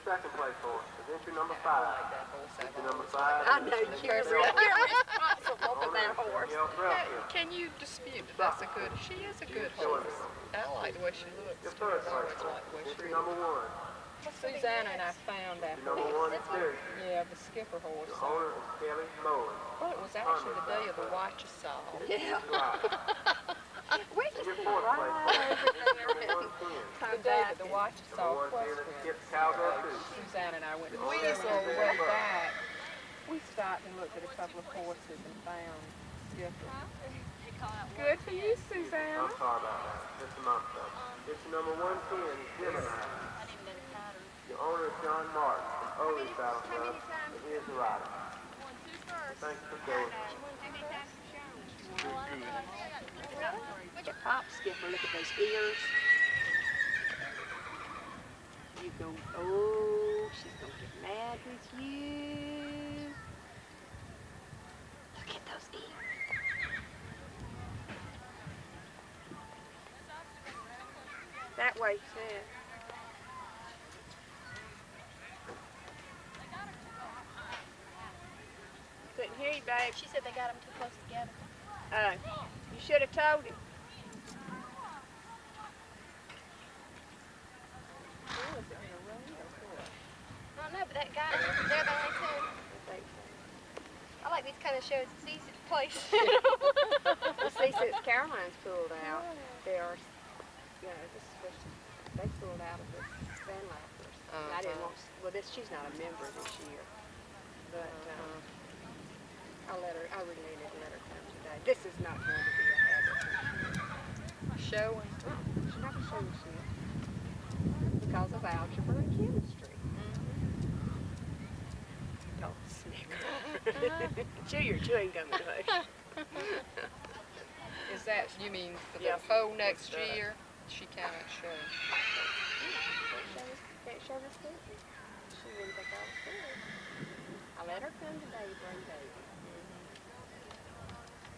second place horse. Adventure number 5. I like that horse. Adventure number 5. I know you're responsible for that horse. Can you dispute that that's a good? She is a good horse. I like the way she looks. Your third I always place like the way horse. she Adventure number looks. 1. Susanna and I found that Number horse. 1 is Terry. Yeah, the skipper horse. The owner is Kelly Bowen. Well, it was actually the day of the Wachisaw. Yeah. We just Your been fourth right place over horse. there. Number 110. The day that the Wachisaw Number 110 is equestrian. Skip Cowgirl 2. Susanna and I went to the on the way back. We stopped and looked at a couple of horses and found Skipper. Good for you, Susanna. I'm sorry about that. Just a month though. Adventure number 110 is Gemini. The owner is John Martin from Otis Saddle Club, and he is the rider. Thank you for showing me. Look at Pop Skipper, look at those ears. You go, oh, she's gonna get mad with you. Look at those ears. That way, Sam. Couldn't hear you, babe. She said they got them too close together. You should have told him. I don't know, but that guy, they're the only two. I like these kind of shows. It's easy to place. Well, see, since Caroline's pulled out, they are, you know, this is what they pulled out of the Sandlappers. I didn't want, well, she's not a member this year, but I really needed to let her come today. This is not going to be a habit. Showing. She's not a show yet because of algebra and chemistry. Don't snicker. Chew your chewing gum, hush. Is that, you mean for the Yes. whole next year? She cannot show. Can't show us good. She wouldn't think I was good. I let her come today to bring baby.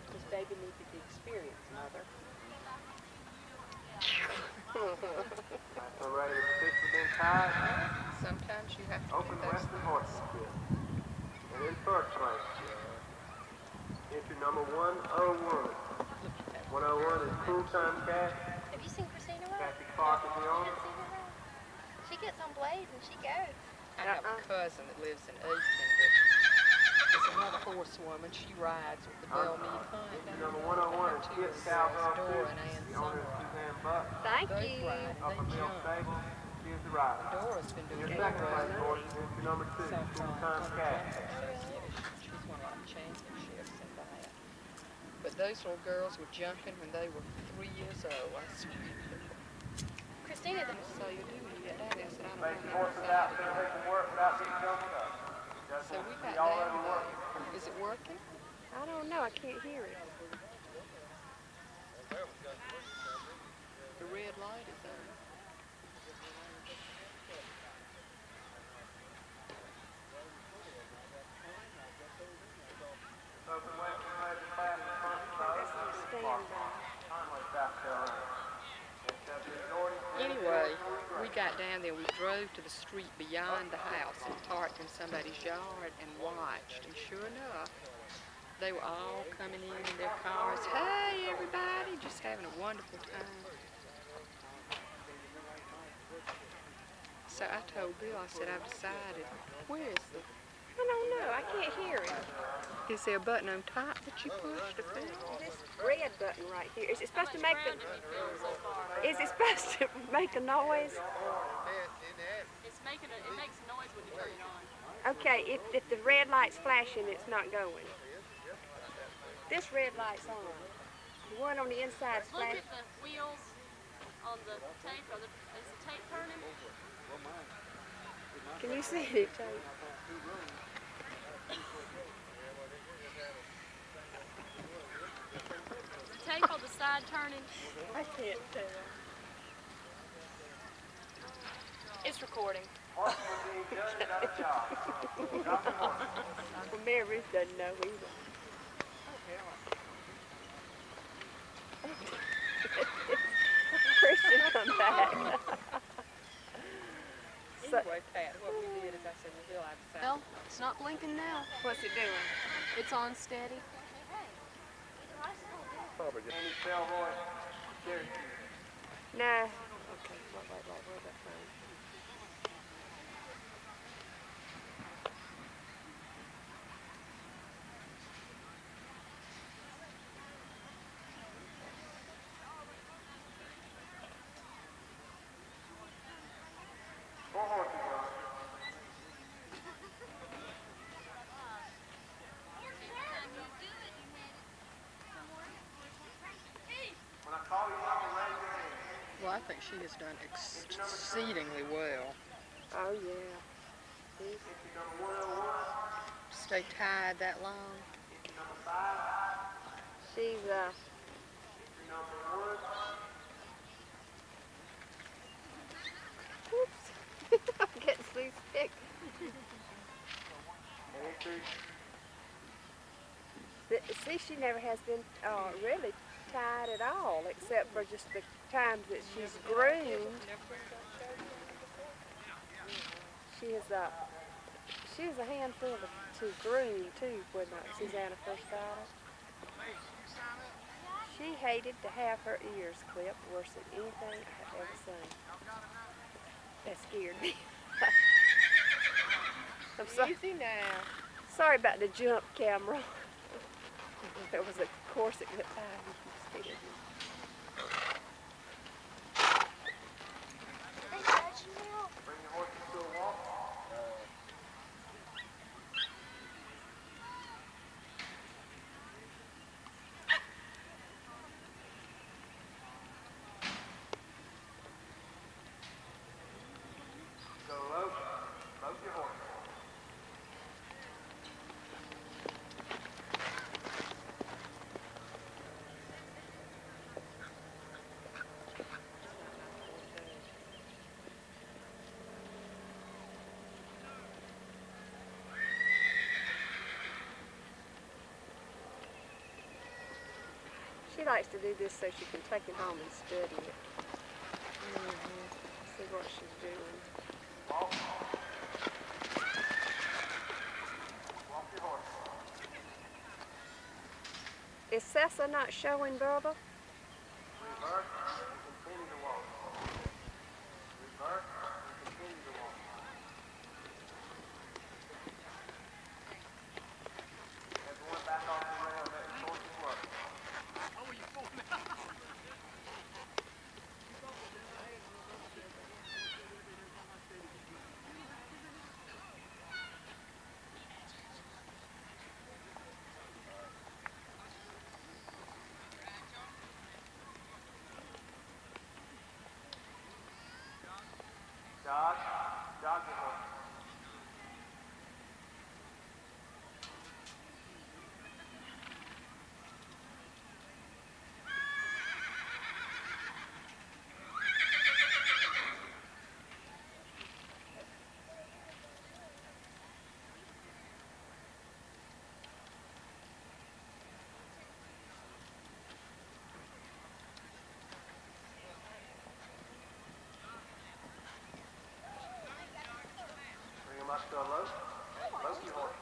Because baby needed the experience, mother. So ready to fix within time. Sometimes you have to Open do those Western Horses Field. And in first place, entry number 101. 101 is Cool Time Cat. Have you seen Christina Rowe? Kathy Clark is the You owner. haven't seen her ride? She gets on blades and she goes. I have a cousin that lives in Aiken that is another horsewoman. She rides with the Bellmead Hunt. Entry number 101 is Skip Cowgirl 2. Dora and Ann The owner is Sunrise. Suzanne Buck. Thank They you. ride, Up they in Mill jump. Stable, she is the rider. Dora's been In doing your that second place horse is entry number 2, some Cool from Time Cat. She's won a lot of championships in that. But those little girls were jumping when they were 3 years old. I swear. Christina, So you do need that. I said, I don't Making know. horses out there, they can work without getting jumbled up. So we got Y'all down ever work? there. Is it working? I don't know. I can't hear it. The red light is on. Open Western Major Class in front of Stand by. Conway, South Carolina. Anyway, we got down there, we drove to the street beyond the house and parked in somebody's yard and watched. And sure enough, they were all coming in their cars. Hey, everybody, just having a wonderful time. So I told Bill, I said, I've decided, where is the, I don't know. I can't hear it. is there a button on top that you push to fill? This red button right here. Is it supposed to make the? Is it supposed to make a noise? It makes a noise when you turn it on. Okay. If the red light's flashing, it's not going. This red light's on. The one on the inside's Look flashing. at the wheels on the tape. Is the tape turning? Can you see it, Jay? Is the tape on the side turning? I can't tell. It's recording. Well, Mary Ruth doesn't know either. Christian, come back. anyway, Pat, what we did is I said, well, Bill, I decided. Well, it's not blinking now. What's it doing? It's on steady. Probably just. Andy Bellroy, Syracuse. No. Okay, wait, where's that phone? Four horses, Your Honor. When I call you up and raise your hand. Well, I think she has done exceedingly well. Oh, yeah. See? Issue number 101. Stay tied that long. Issue number 5. She's, Issue number 1. whoops. I'm getting seasick. And issue. See, she never has been really tied at all, except for just the times that she's groomed. She was a handful to groom too when Susanna first got her. She hated to have her ears clipped worse than anything I've ever seen. That scared me. I'm sorry. Easy now. Sorry about the jump camera. There was a corset that scared me. Bring your horses to a walk. So load your horse. She likes to do this so she can take it home and study it. See what she's doing. Walk. Walk your horse. Is Sessa not showing, Bubba? Reverse and continue to walk. Reverse and continue to walk. Everyone back off the rail. Let the horses work. Jog your horse. Bring him up to a lope. Lope your horse.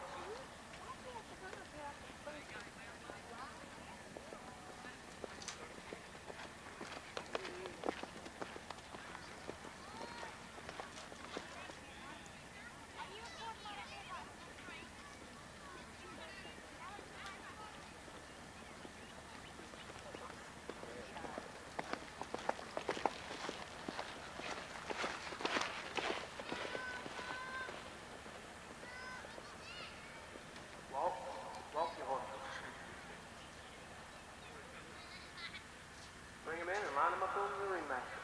Walk your horse. Bring him in and line him up over the ringmaster.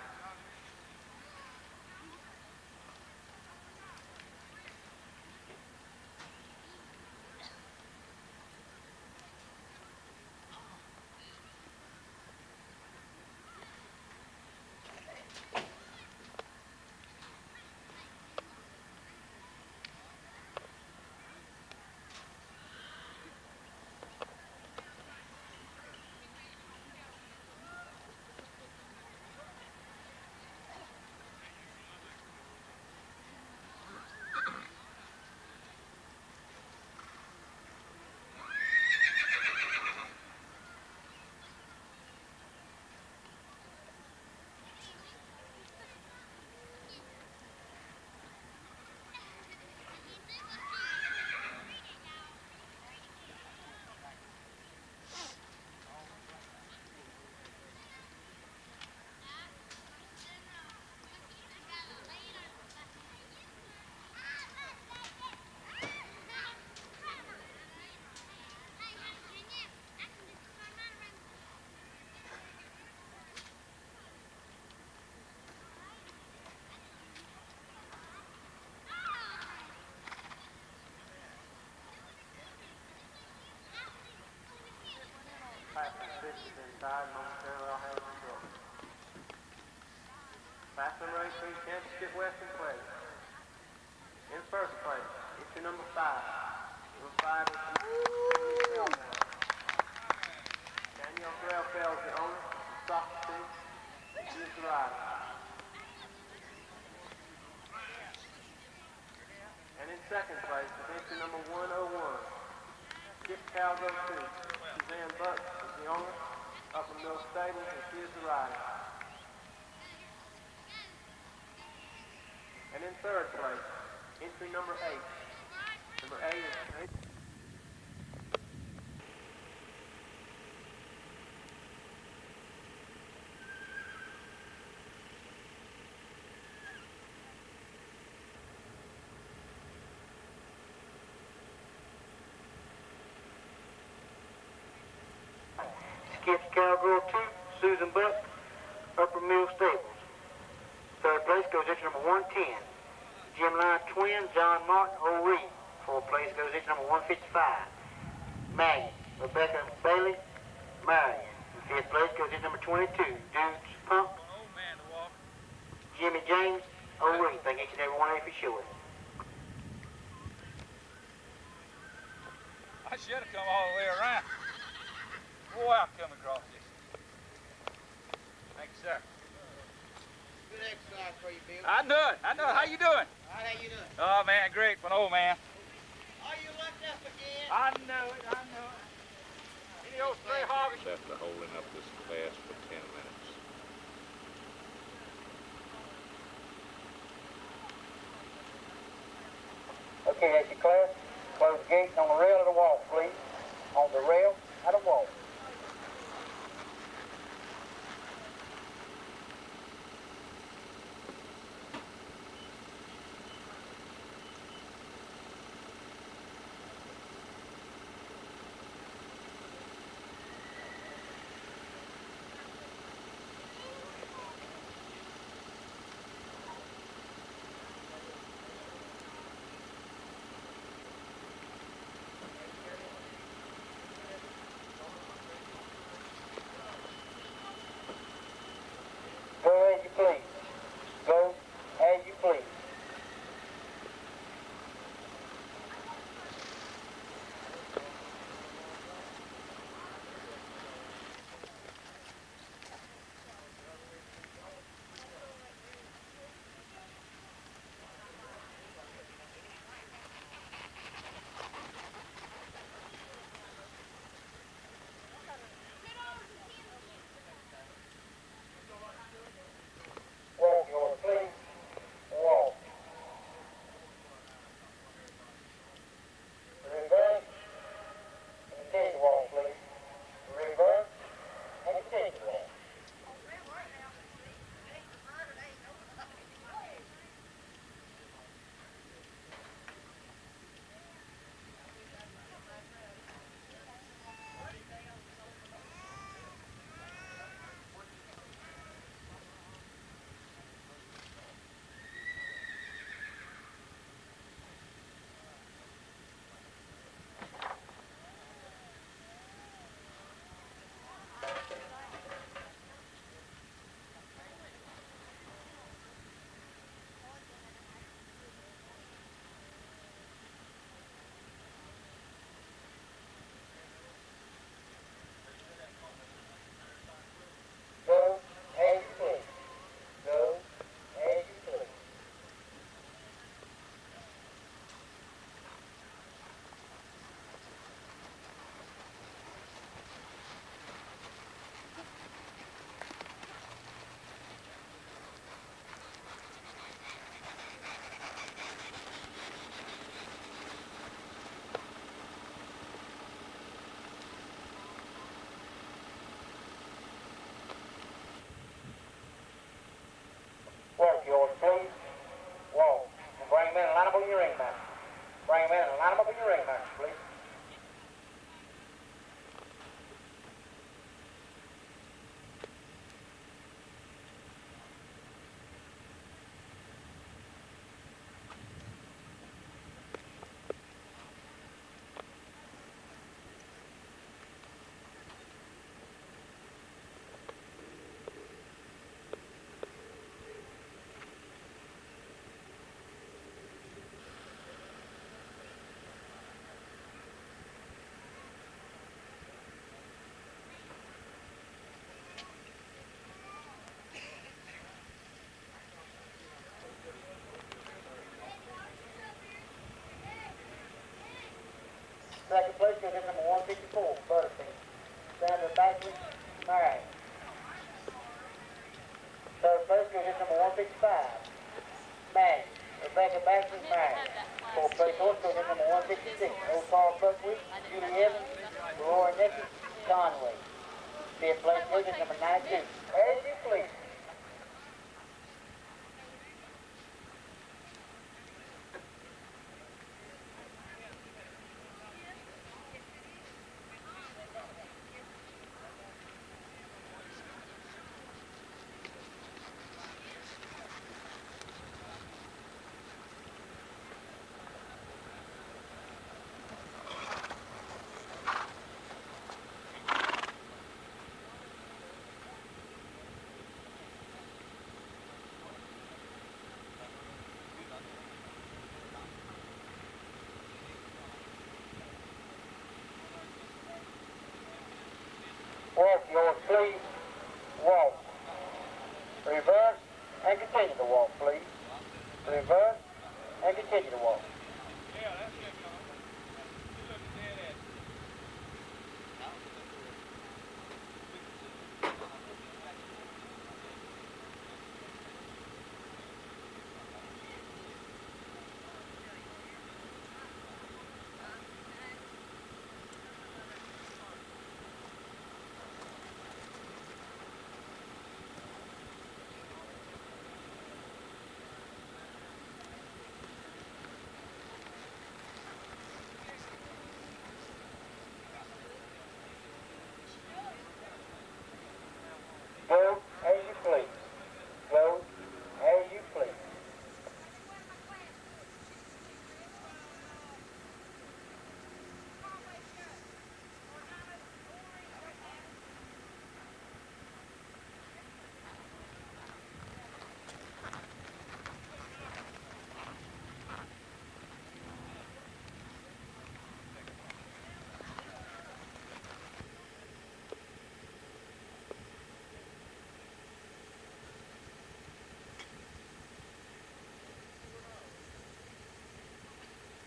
is inside. Momentarily, I'll have control. Class number 18, Championship Western Plate. In first place, issue number 5. Number 5 is Danielle Grellfeld is the owner of the soccer team. She is the rider. And in second place is entry number 101. Skip Calgo 2. Suzanne Buck is the owner of the Mill Stable, and she is the rider. And in third place, entry number 8. Number 8 is... Skip Cowgirl 2, Susan Buck, Upper Mill Stables. Third place goes entry number 110. Jim Line Twin, John Martin, Horry. Fourth place goes entry number 155. Maggie, Rebecca Bailey, Marion. And fifth place goes entry number 22. Dudes Pump, Jimmy James, Horry. Thank each and every one of you for showing. I should have come all the way around. Boy, I'm coming across this. Thank you, sir. Good exercise for you, Bill. I know it. How you doing? How you doing? Oh, man, great for an old man. Are you locked up again? I know it. Any old stray hog? After holding up this class for 10 minutes. Okay, that's your class. Close the gates on the rail of the wall, please. On the rail of the wall. Go as you please. Go as you please. Walk, your please. Walk. Reverse. And continue to walk, please. Reverse. And continue to walk. Go as you please. Go as you please. Walk, yours, please. Walk. And bring them in and line up on your ring master. Bring them in and line them up on your ring master, please. Second place goes in number 154, Butterfield. Sandlapper, Mary. Third place goes in number 155, Maggie. Rebecca Baxter, Mary. Fourth place horse goes in number 156, Old Carl Buckwheat, Julie Evans, Roy Nicky, Conway. Fifth place goes in number 92, As You Please. Walk yours, please. Walk. Reverse and continue to walk, please. Reverse and continue to walk. Yeah, that's it, Con. You look dead at it. Go as you please. Go as you please.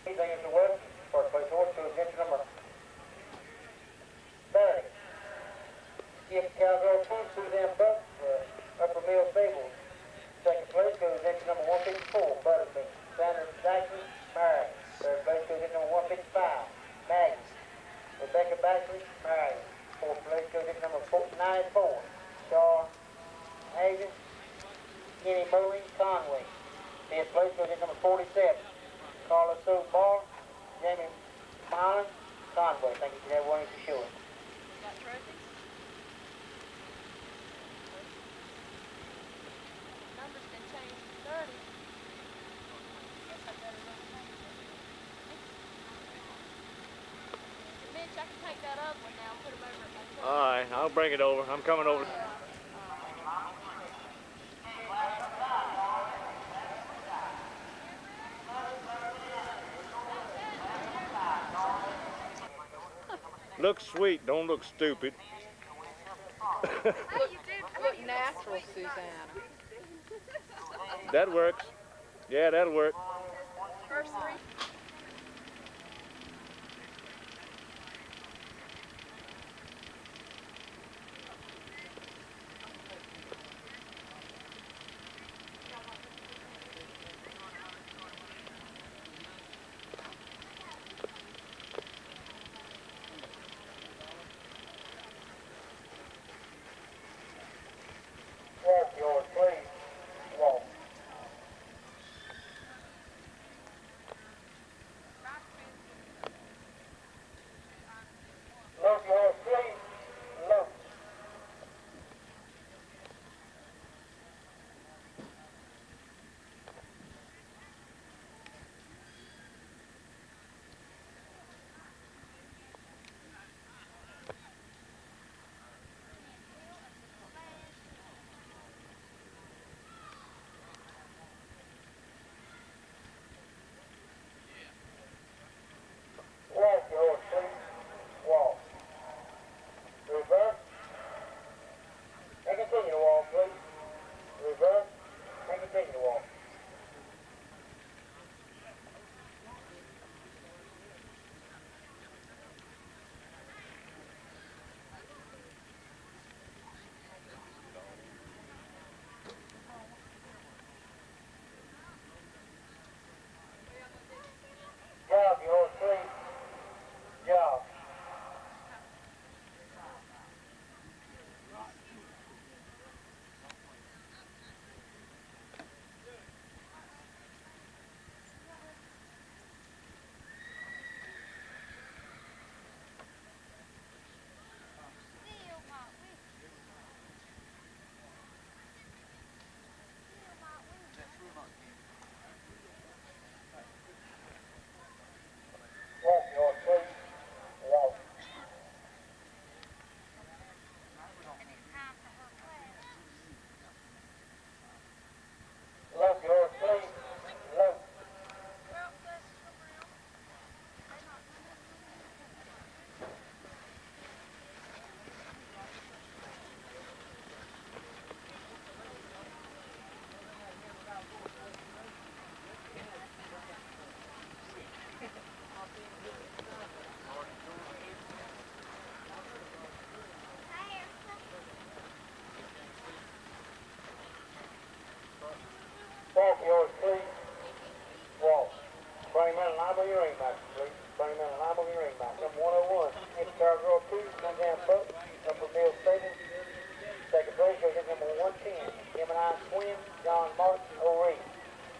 Anything in the west, first place horse to attention number 30. Skip Cowgirl 2, Suzanne Buck, Upper Mill Stables. Second place goes into number 154, Butterfield. Sanders Jackson, Mary. Third place goes into number 155, Maggie. Rebecca Baxley, Mary. Fourth place goes into number 94, Shaw Hagen, Kenny Bowling, Conway. Fifth place goes into number 47, Carla Sue Ball, Jamie Milan, Conway. Thank you to everyone for showing. Got trophies? Number's been changed to 30. Guess I better run and change it. Mitch, I can take that other one now and put them over at my truck. All right, I'll bring it over. I'm coming over. Look sweet, don't look stupid. Look natural, Susanna. That works. Yeah, that'll work. First three. Walk yours, please. Walk. Bring Myrtle line on your ringmaster, please. Bring Myrtle line on your ringmaster. Number 101, Miss Car Girl 2, Suzanne Buck, Upper Mill Stable. Second place goes at number 110, Gemini Twin, John Martin, Horry.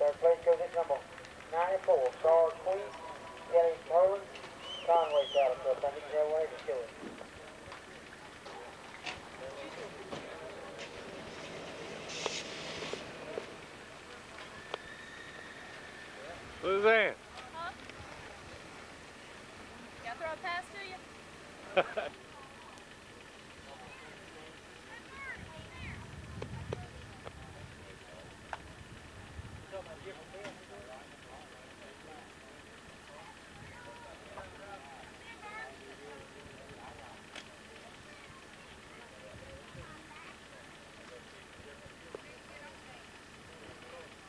Third place goes at number 94, Carl Queen, Kelly Merlin, Conway Saddle Club. Thank you for everyone to show it. Suzanne. Huh? Y'all throw a pass to you?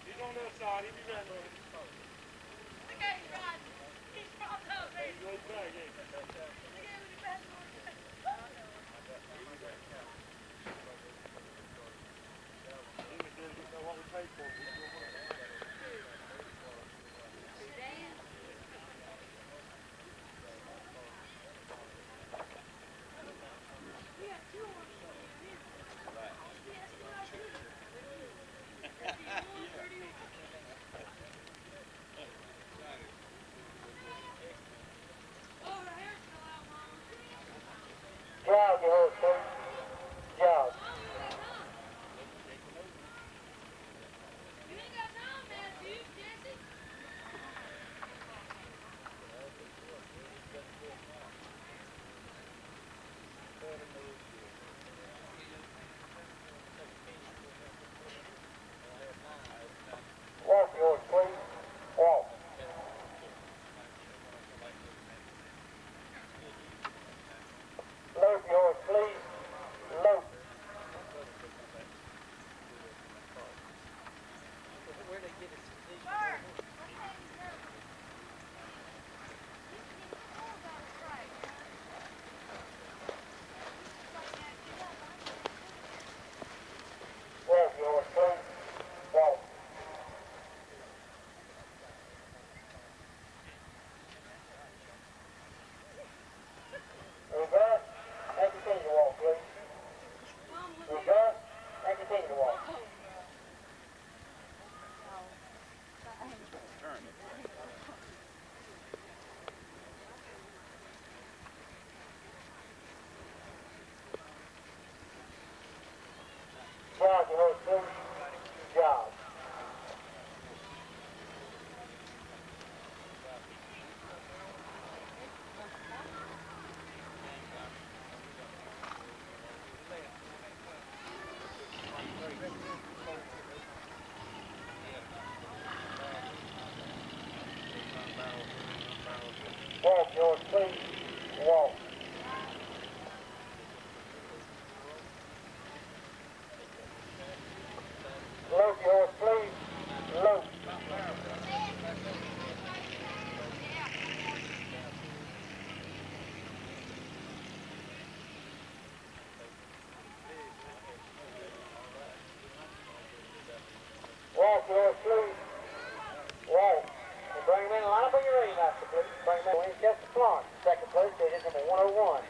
He's on the other side. He's right there. Jog your horse, sir. Jog. You ain't got time, man, dude, Jesse. Walk your horse, please. Walk. Lope your horse, please. Lope. Walk your horse, please. Walk. Reverse and continue to walk, please. Reverse and continue to walk. Jog your horse, please. Jog. Walk your horse, please. Walk. Lope your horse, please. Lope. Walk your horse, please. Walk. And bring him in and line up on your ringmaster, please. Bring him in Winchester Florence. Second place goes at number 101.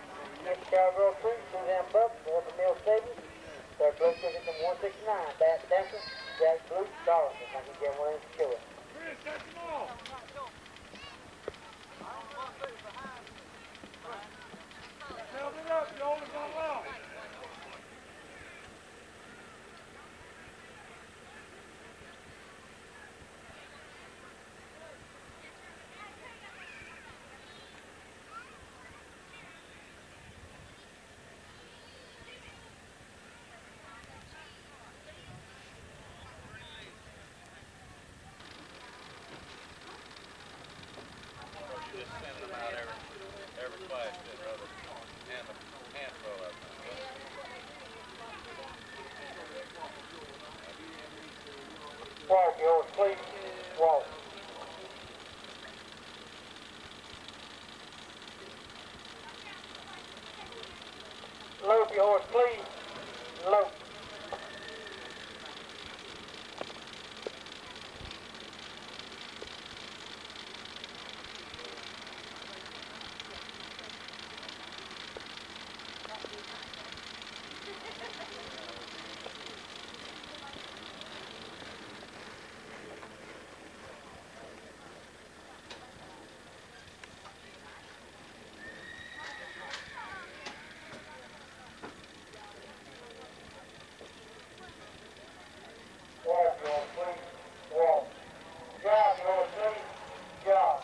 Miss Cowgirl 2, Suzanne Buck, Upper Mill Stable. Third place goes at number 169. Bat Dancer, Jack Blue, Darlington. Thank you for everyone to show it. Chris, take them off. Held it up. You always gonna allow it. Just send them out every class, then, brother. And a handful of them. Walk your horse, please. Walk. Lope your horse, please. Lope. yours, please. Job.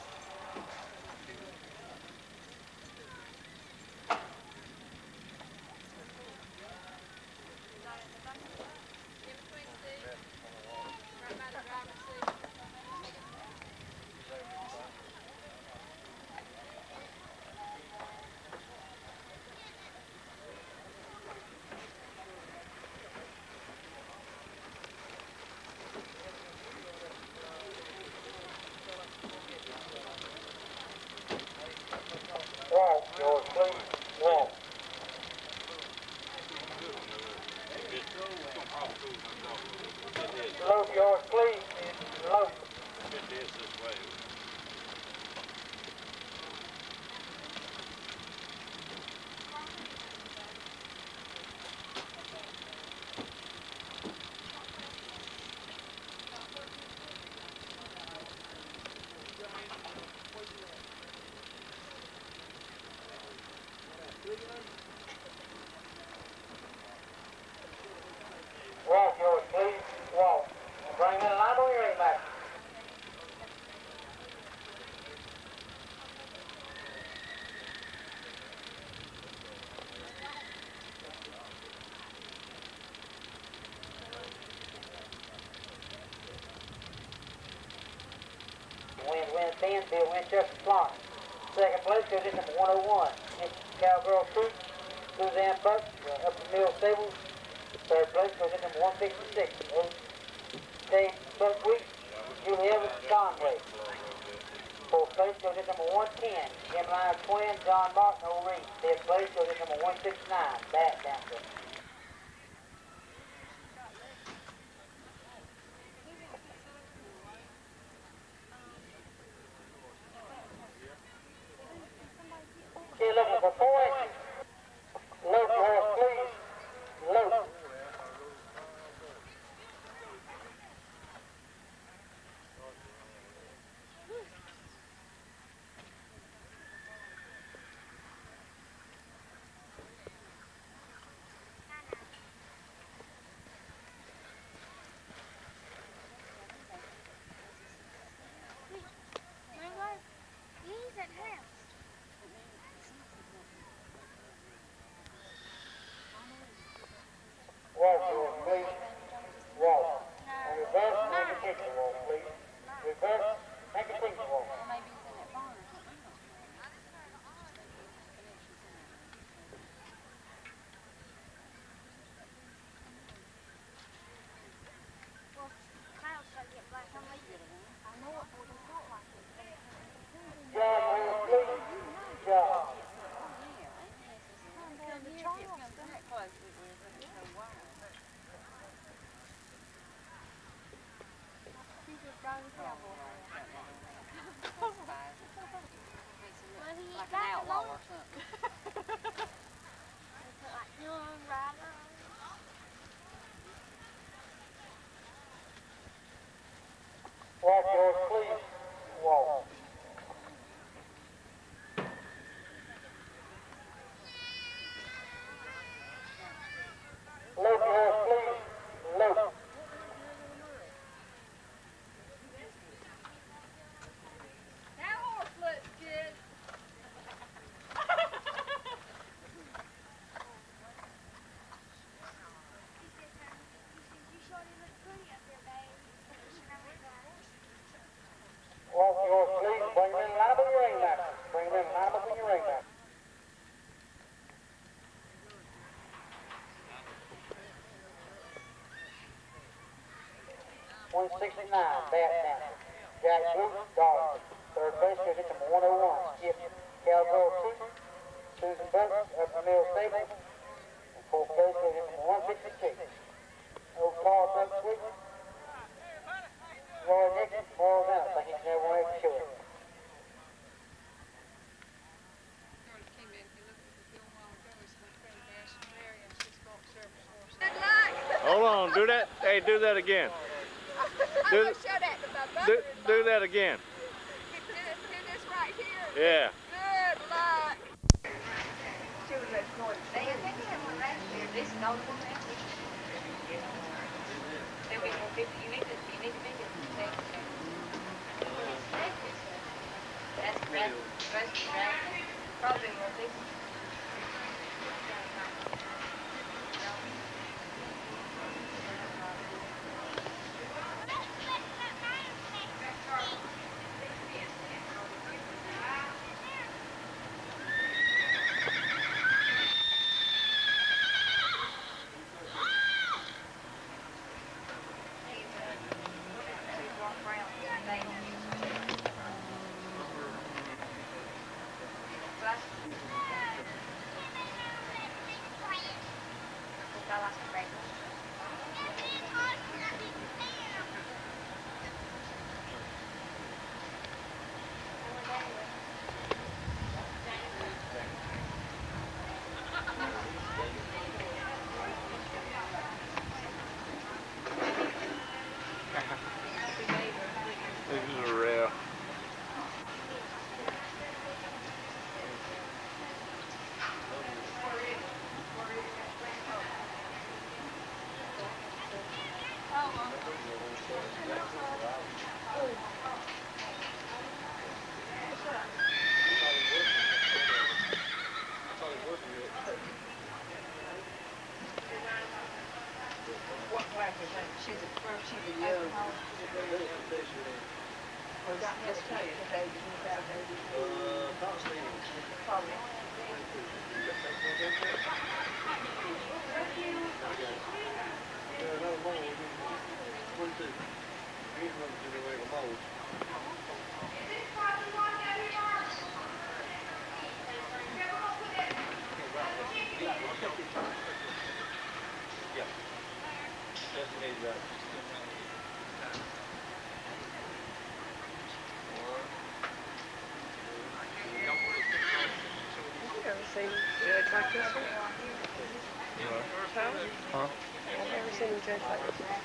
Walk, yours, please. Walk. Load yours, please. Load. Get this way. Walk yours, please. Walk. Bring in a line on your back. Win 10, Bill Winchester Florence. Second place goes in number 101. It's Cowgirl Creek, Suzanne Buck, Upper Mill Stables. Third place goes in number 166. Dave Buckwheat, Julie Evans, Conway. Fourth place goes in number 110. Gemini Twin, John Martin, Horry. Fifth place goes in number 169. Back down there. You're looking for 4 inches. Load your horse, please. Load. He's at house. Walk yours, please. Walk. And reverse, make a picture walk, please. Reverse, make a picture walk. Well, Kyle's starting to get black. I'm like, I know what we're going to talk like this. John, horse, please. John. Well, he ain't got the long. It's like young rider. Walk yours, please. Walk. Load your horse, please. Load. That horse looks good. You sure do look pretty up there, babe. Walk yours, please. Bring them in line up with your ring back. Bring them in line up with your ring back. $169, bat down. Jack Blue, Darling. Third place goes in number 101. Skip, Cowgirl Creek, Susan Buck, Upper Mill Stable. And fourth place goes in number 156. Old Carl Buckwheat. Roy Nixon, Morals out. I think he's never won every show. Hold on, do that. Hey, do that again. I'm going to show that to my brother. Do that again. Do this right here. Yeah. Good luck. She was at going to say, I think we had one last year. This is another one last year. There'll be more 50. You need to make it. supposed to be raining. Probably will be. This is a rail. She's a young. Seen judge like this one? Huh? I've never seen him judge like this one.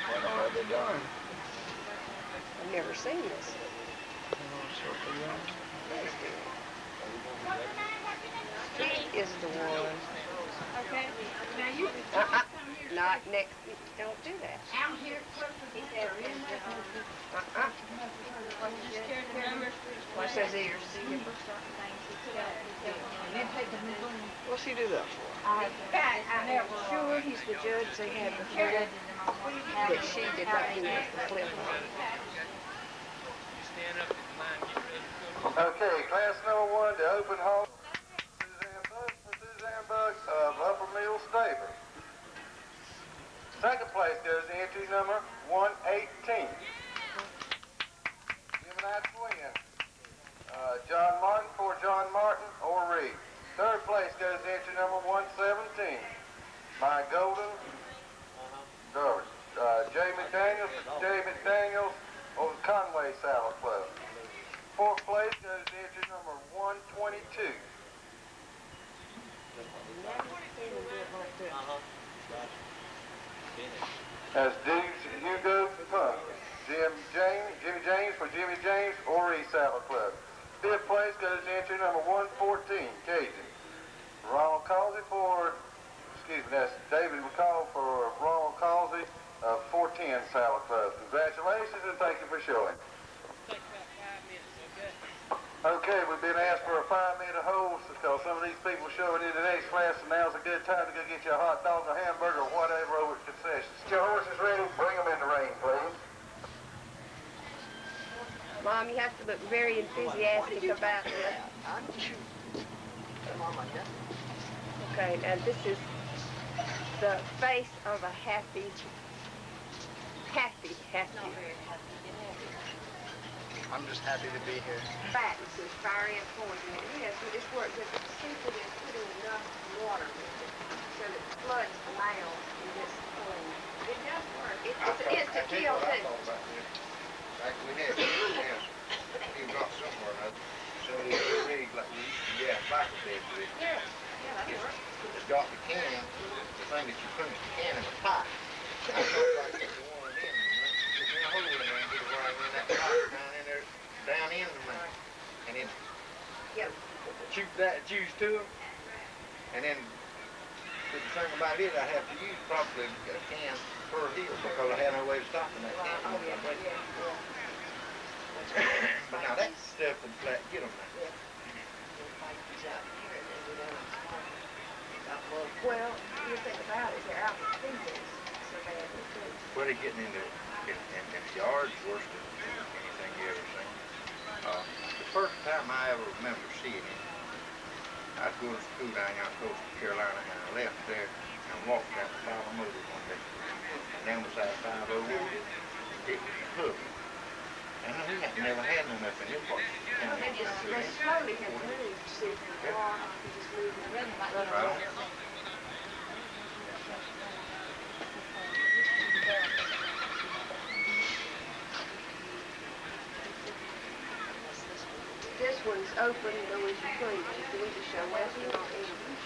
What have they done? I've never seen this. He is the one. Okay. Now you Not next. Don't do that. out here he said, just carry the number. What's his ears? What's he do that for? I'm sure he's the judge they had before, but she did not do the flip on. Okay, class number 1, the open hall. Suzanne Bucks of Upper Mill Stable. Second place goes to entry number 118. Gemini twin. John Martin for John Martin or Reed. Third place goes to entry number 117. My Golden Doris. Jay McDaniels or Conway Saddle Club. Fourth place goes to entry number 122. That's Dukes Hugo Pump. Jimmy James for Jimmy James Horry Saddle Club. Fifth place goes to entry number 114, Cajun. Ronald Causey that's David McCall for Ronald Causey of 410 Saddle Club. Congratulations and thank you for showing. Okay, we've been asked for a 5-minute hold because some of these people showing in the next class, and now's a good time to go get you a hot dog, a hamburger, or whatever over at concessions. Get your horses ready, bring them in the ring, please. Mom, you have to look very enthusiastic about this. Okay, now this is the face of a happy. I'm just happy to be here. Fact, this is fiery and poison. Yes, we just work with it, simply and putting enough water with it so that it floods the mouth and gets clean. It does work. It's an instant kill too. Like we had, you got somewhere or other. So it's a rig like we used to get back a bit with. Yeah, that'll work. It's got the can, the thing that you punch the can in the pipe. I thought I get the one in, get me a hole in there and get it right in that pipe down in there, down in the mouth. And then shoot that juice to them. And then the thing about it, I have to use probably a can per hill because I had no way of stopping that can. But that, get them now. Yeah. We'll fight these out here and then go down and small. Got more. Well, you think about it, they're out in the fields so badly too. Well, they're getting in the yards worse than anything you ever seen. The first time I ever remember seeing it, I'd go to school down here in coastal Carolina, and I left there and walked out the bottom of it one day. And down beside 501, it was hooked. And we had never had none up in this part. They slowly have moved, see, from the water, they just moving around like that. Right. This one's open, though, as you please. You can either show Western or English.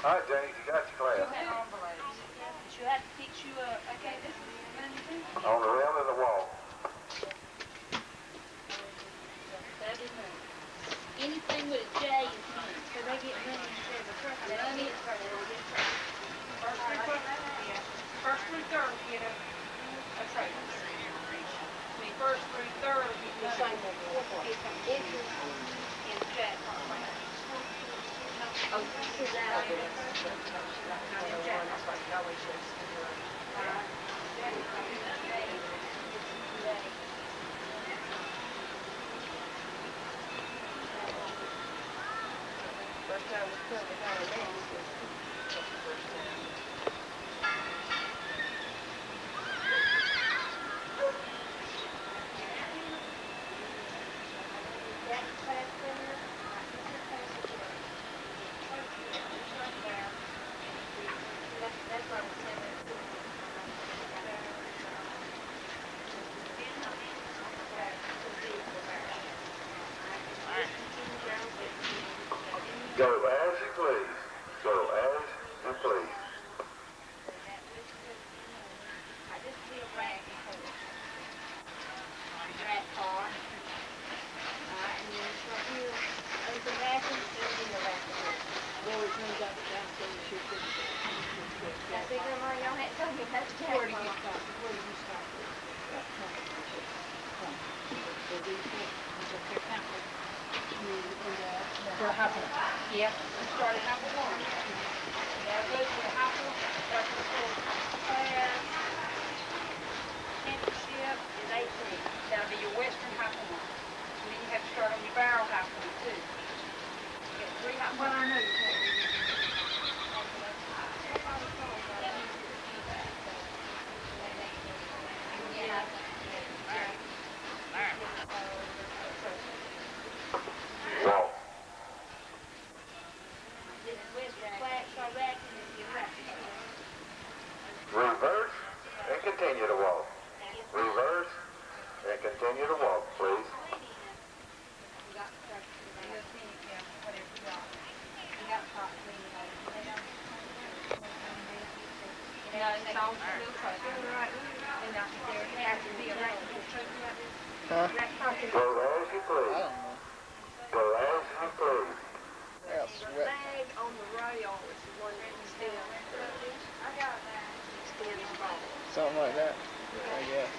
All right, James, you got your class. You have to fix you up. Okay, this is money too. On the rim and the wall. That is money. Anything with a J is money. So they get money instead of a truck. Money is first. First through third, get a. That's right. I mean, first through third, get money. Get some interest in check. Oh, this is out of it. That's like you always should First time we come, we got a man. First time. Go as you please. Go as you please. I just feel rat car. And then it's right here. Open vacuum, there'll be a vacuum. Well, it comes out the downstairs, you should put it Now, see, Grandma, y'all had told me that's the Where do jack you car. stop? Where do you stop? So these ones, up there, count. For half an hour. Yep, we started half of one. Now it goes to the half of, starts with the class. Championship is 18. That'll be your western half of one. And then you have to start on your barrel half of one too. You get 3 half of one. Well, I know you can't. Walk. Reverse and continue to walk. Reverse and continue to walk, please. Huh? Go as you please. Go as you please. Yeah, sweat. Leg on the rail is the one that extends. I got that. Extends forward. Something like that, I guess.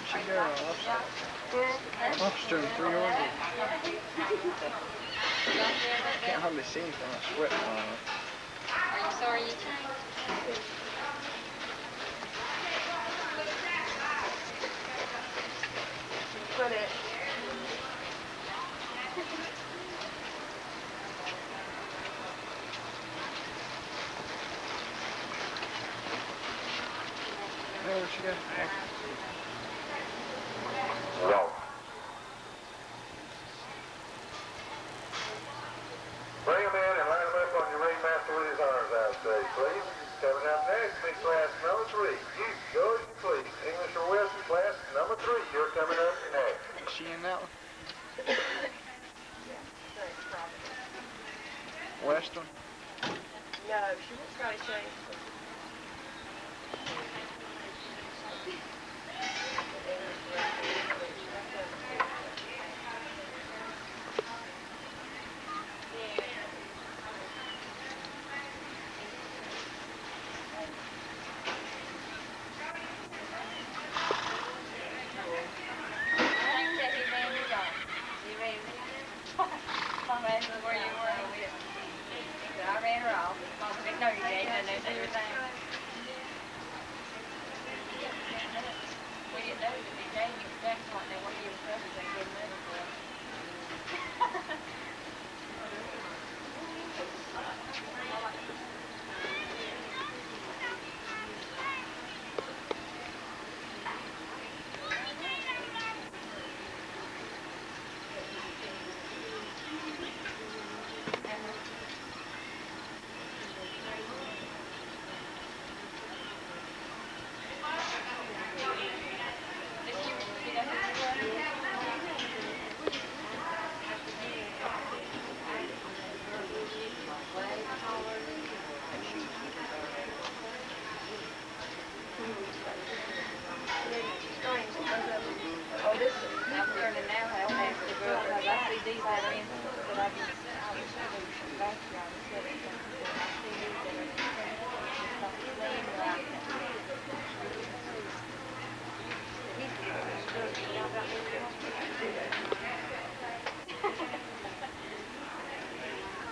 She got an Offstrom 300. Can't hardly see anything. I'm sweating on it. Are you sorry you changed? Put it. Hey, what you got? Walk. Bring him in and line him up on your ringmaster with his arms out straight, please. Coming up next. next be class number 3. You go as you please. English or Western, class number 3. You're coming up next. Is she in that one? Western? No, she was trying to change. I ran her off. No, you didn't. I know everything. We didn't know that he gave me exactly what they were giving us and good money for us.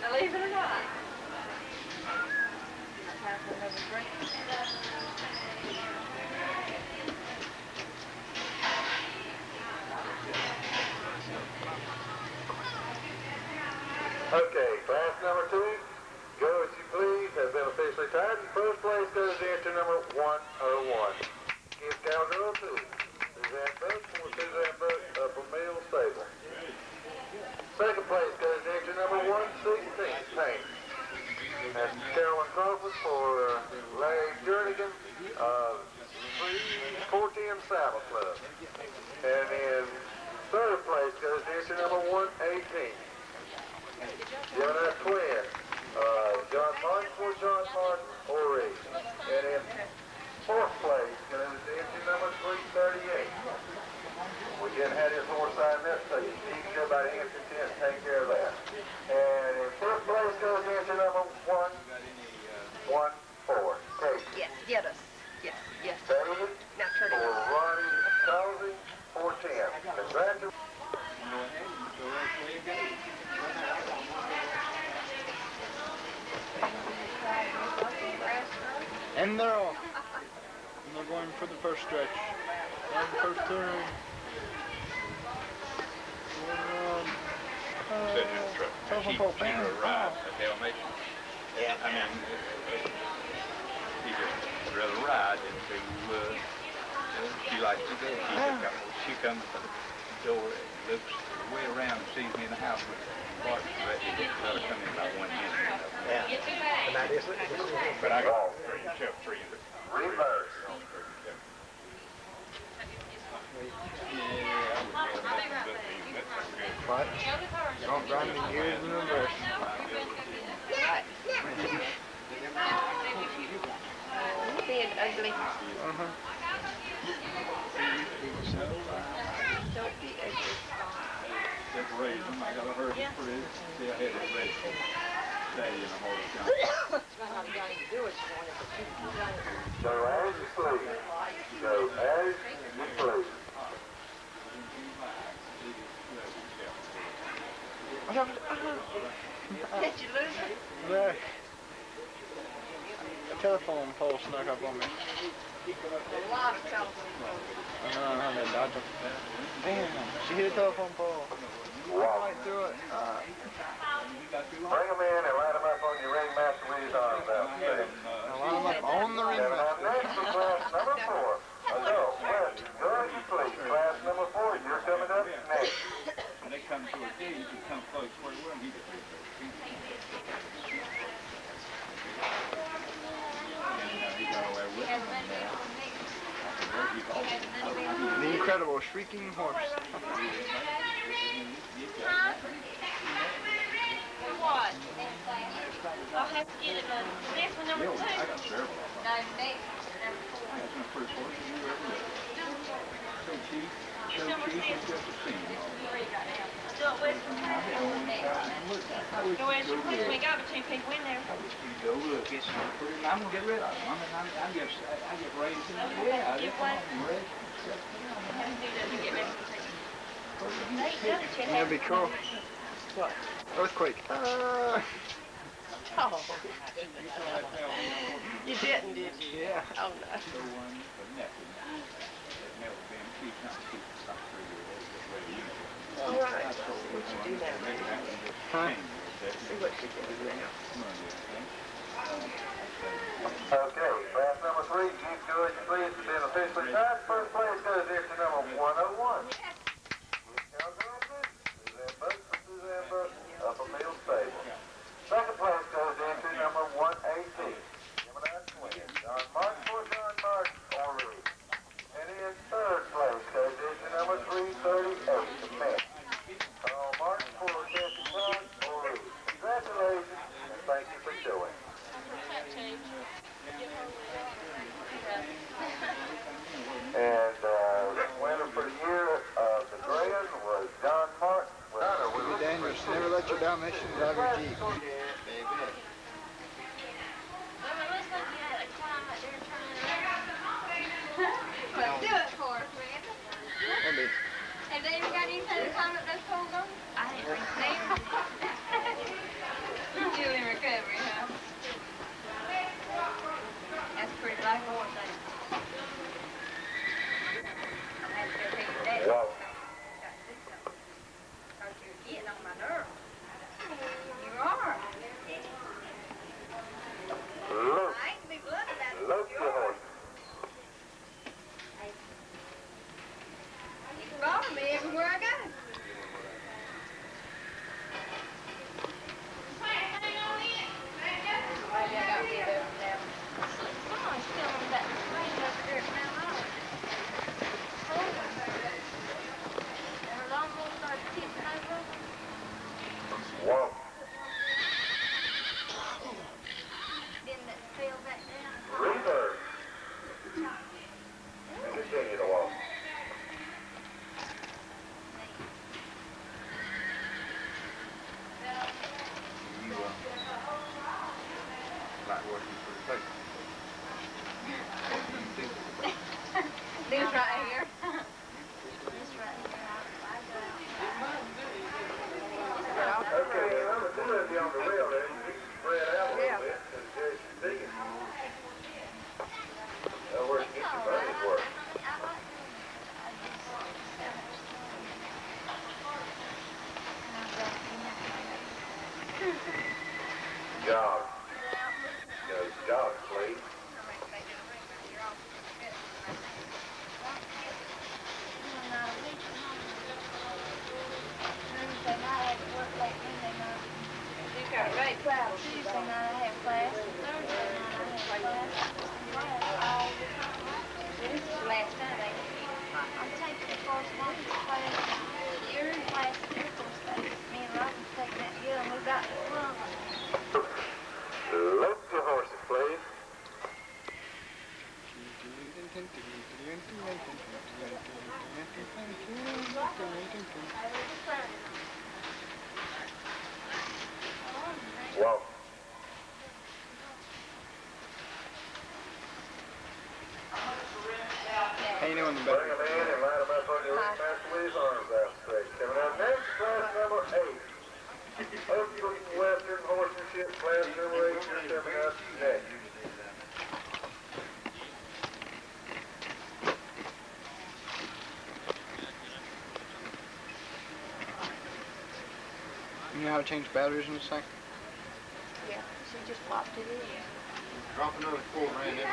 Believe it or not. Time for another drink. Okay, class number 2, go as you please, has been officially tied. And first place goes to entry number 101. Give Cowgirl 2. Suzanne Brooks for Suzanne Brooks up from Mill Stable. Second place goes to entry number 116, Paint. That's Carolyn Crawford for Larry Jernigan of 410 Saddle Club. And in third place goes to entry number 118. Giving us twin, John Martin for John Martin, Horry. And in fourth place goes to entry number 338. We didn't have his horse signed up, so you can go by the entry tent and take care of that. And in fifth place goes to entry number 114. Kate. Yes, get us. Yes, yes. David Now turn it for on. Ronnie Cozy, 410. Congratulations. And they're off. And they're going for the first stretch. And the first turn. She rode ride at Dalmatian. Yeah. I mean, he just rather ride into, she likes to go. She comes to the door and looks way around and sees me in the house with Bart ready to let her come in about 1 minute. Yeah. And that is it. But I got shove 3 in the Reverse. What? Don't grind the gears in reverse. Being ugly. Uh-huh. Don't be ugly. Just raise them. I got a herd of fridge. See, I had it ready for Daddy and a whole time. Go as you please. Go as you please. Did you lose it? No. A telephone pole snuck up on me. A lot of telephone poles. I had to dodge him. Damn, she hit a telephone pole. Right through it. Bring them in and line them up on your ringmaster with his arms out. Now line them up on the And ringmaster. next is class number 4. Adult, West, go as you please. Class number 4, you're coming up next. When they come to a gate, you come close where he was. He just he go The incredible shrieking horse. What? I'll have to get it next one, number 2. I got several of them. No, next, number 4. That's my first horse you ever met. So cheap, It's number 6. just a thing. Still at West Virginia. No, West Virginia, we got but 2 people in there. Go look, it's pretty, I'm gonna get rid of them. I get raised in the yeah, I get one raised. That'd be cool. What? Earthquake. Oh. You didn't, did you? Yeah. Oh, no. All right. See what you do now, man. Huh? See what you do now. Okay, class number 3, Chief George, please, has been officially tied. First place goes here to number 101. Suzanne Brooks, Upper Mill Stable. Second place goes into number 118. Gemini Twin, John Martin for John Martin, Horry. And in third place goes into number 338, the Met. Carl Martin for Jesse Todd, Horry. Congratulations, and thank you for showing. And winner for the year of the Greyhound was John Martin. Be dangerous. Never let your Dalmatian drive your Jeep. Well, do it for us, Amanda. Maybe. Have they even got anything to climb up those poles on? I didn't think so. Still in recovery, huh? That's a pretty black horse, ain't it? I'm going to have to go take your daddy. Wow. Because you're getting on my nerves. You are. Look, I ain't to be blunt about it. look You your are. horse. You can follow me everywhere I go. Maybe I got to get over now. Someone's still on that train over there at Mount Olive. And her lawnmower started tipping over. Whoa. Then that fell back down. Reverse. And continue to walk. Like working for the place. This right here. This right here. Okay, number 2 will be on the rail there. You can spread out a little bit because Jason's digging. That's where you get your money's worth. Jog. Goes jog, please. Tuesday night I have class, Thursday night I have class, all the time. This is the last night I'm taking the correspondence class, you're in class, Air Force class. Me and Robin's taking that deal and we got the front. Look your horses, please. Walk. How you doing, the Bring better? them in and line them up on your Master Lee's arms out straight. Coming up next, class number 8. Oakland Western Horsemanship, class number 8, you're coming up next. You know how to change batteries in this thing? Yeah, she just popped it in. Drop another $4 grand in.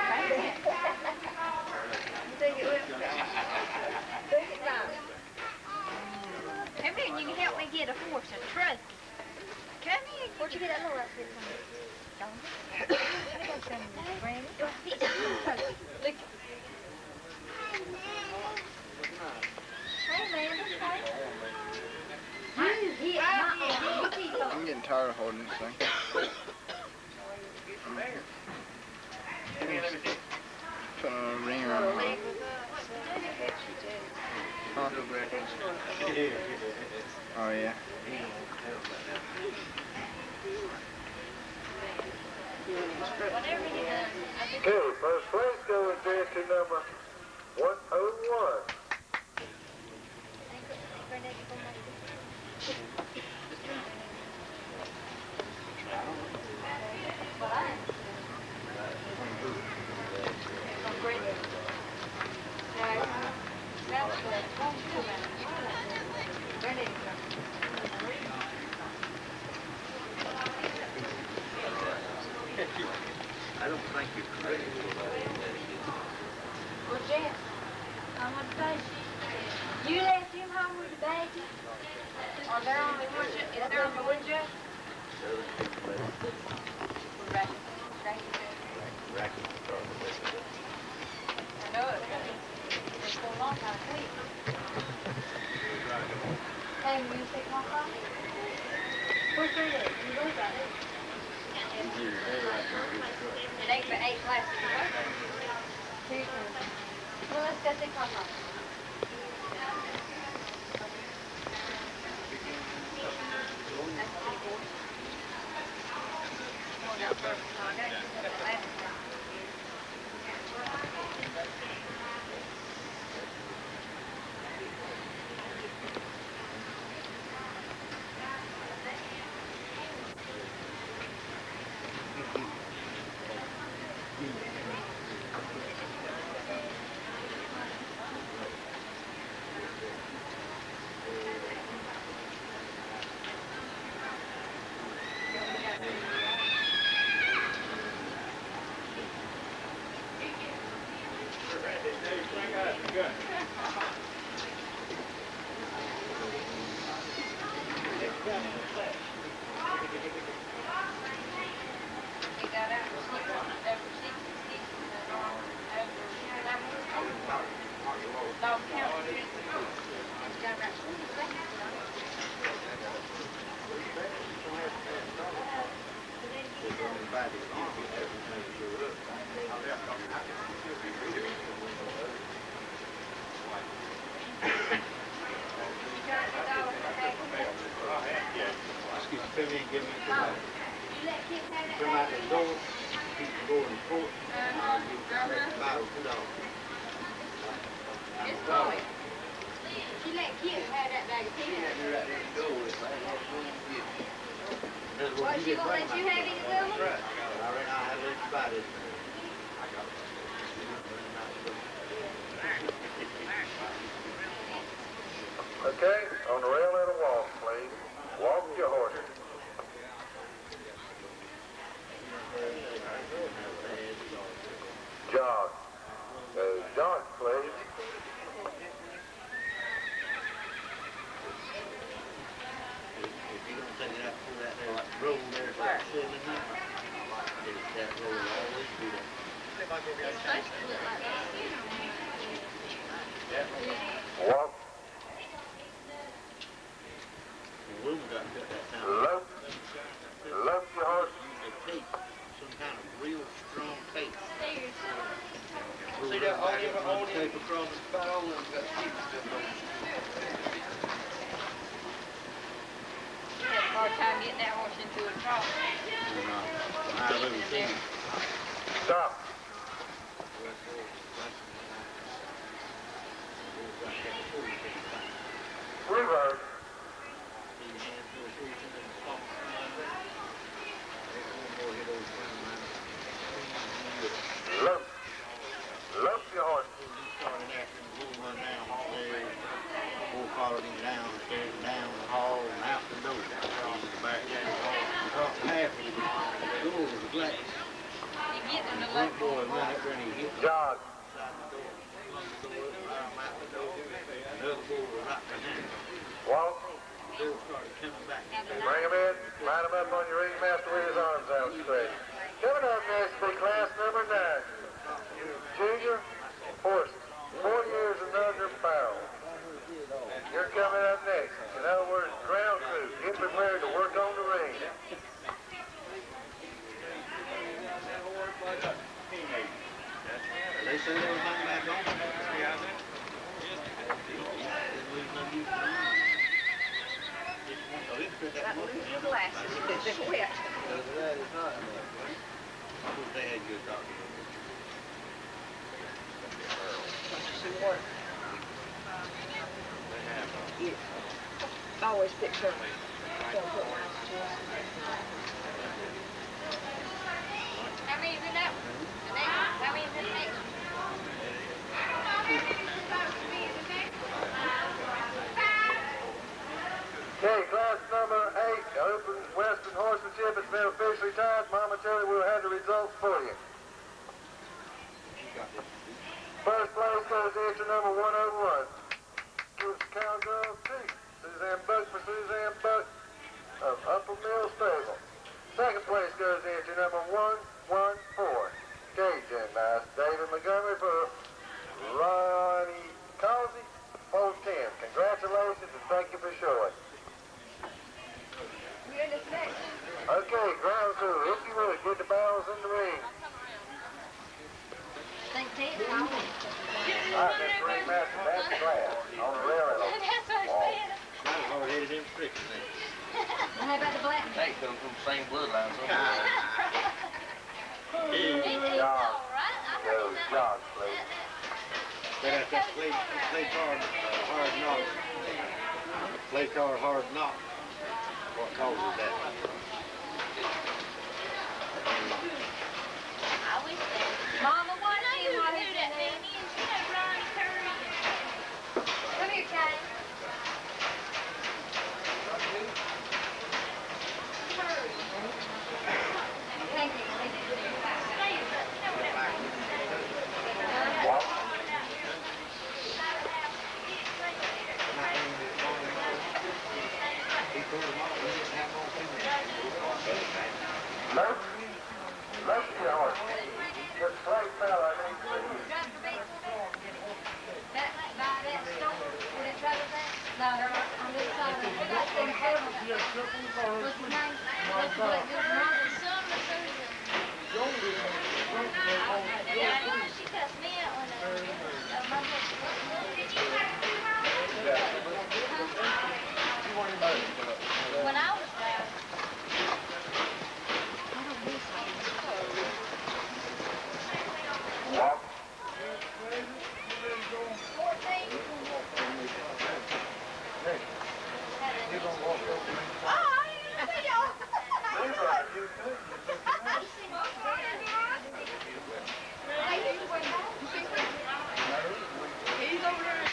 Take it with me. Take it down. Come in, you can help me get a horse, a truck. Come in. Where'd you get that little outfit from? I got some brand new. Look. Whatever he does, I think Okay, first place goes there to number 101. Grenada's gonna make it. Well, I didn't. From Grenada. No, that's what, won't do that. Grenada's I don't think you're correct. Well, Jeff, I want to say, you left him home with the baby? Are there only one, is there only one Jeff? Right. I know it, it's for a long time, too. Hey, will you take my phone? Where's that at? You know about it? It ain't but 8 classes, right? Well, let's go take my phone. What, she won't let you have any little one? Okay, on the rail and a walk, please. Walk your horses. Jog. Jog, please. Walk. Love your horse. Some kind of real strong tape. See that all tape across the spine and got teeth still on it. You had a hard time getting that horse into a trough. Stop. Reverse. Love your horse. Followed him downstairs, down the hall, and out the door. Across the back down the hall. Across half of the door was a glass. You get them to One look boy went up there and he hit the Jog. outside the door. Flung the door up, out the door. Another boy was right behind him. Walk. The door started coming back. Bring him in. Line him up on your ringmaster with his arms outstretched. Coming up next will be class number 9. Junior horses. 4 years and under barrel. You're coming up next. In other words, ground crew. Get prepared to work on the ring. They say they were hung back on. Got to lose your glasses. They're wet. good doctor. I always pick her. How many's in that one? The next one? How many's in the next one? Okay, class number 8, Open Western Horsemanship has been officially tied. Momentarily we'll have the results for you. First place goes entry number 101. Gives Cowgirl 2. Suzanne Buck for Suzanne Buck of Upper Mill Stable. Second place goes entry number 114. Cajun David Montgomery for Ronnie Causey, Post 10. Congratulations and thank you for showing. Okay, ground crew, if you would, get the barrels in the ring. All right, Mr. Ringmaster, that's the glass on the railroad. That's what I said. Not hard-headed and freaking thing. How about the black? They come from the same bloodline. John, go, John, please. That play card hard knock. Play card hard knock. What causes that? I wish that. Mama, why not you want to do that, Nanny? And she had Ronnie Curry. Come here, Kay. Thank you. Let's get on. Get straight fella, I need to see you. That store, would it cover that? No, on this side of it. We got some table. What's his name? What's the black girl's mother? Summer Susan. Yeah, I know she cussed me out when when I was there. Walk. 14. You're going to walk over. Oh, I didn't see y'all. He's over there.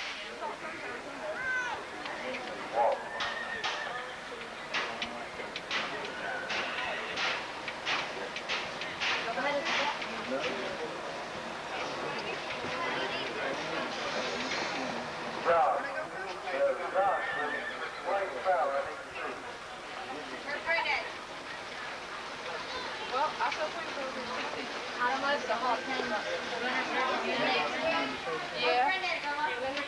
Walk. John. John, straight fella, I need to see you. Well, I still think it was 60. I don't know if the whole thing was Yeah.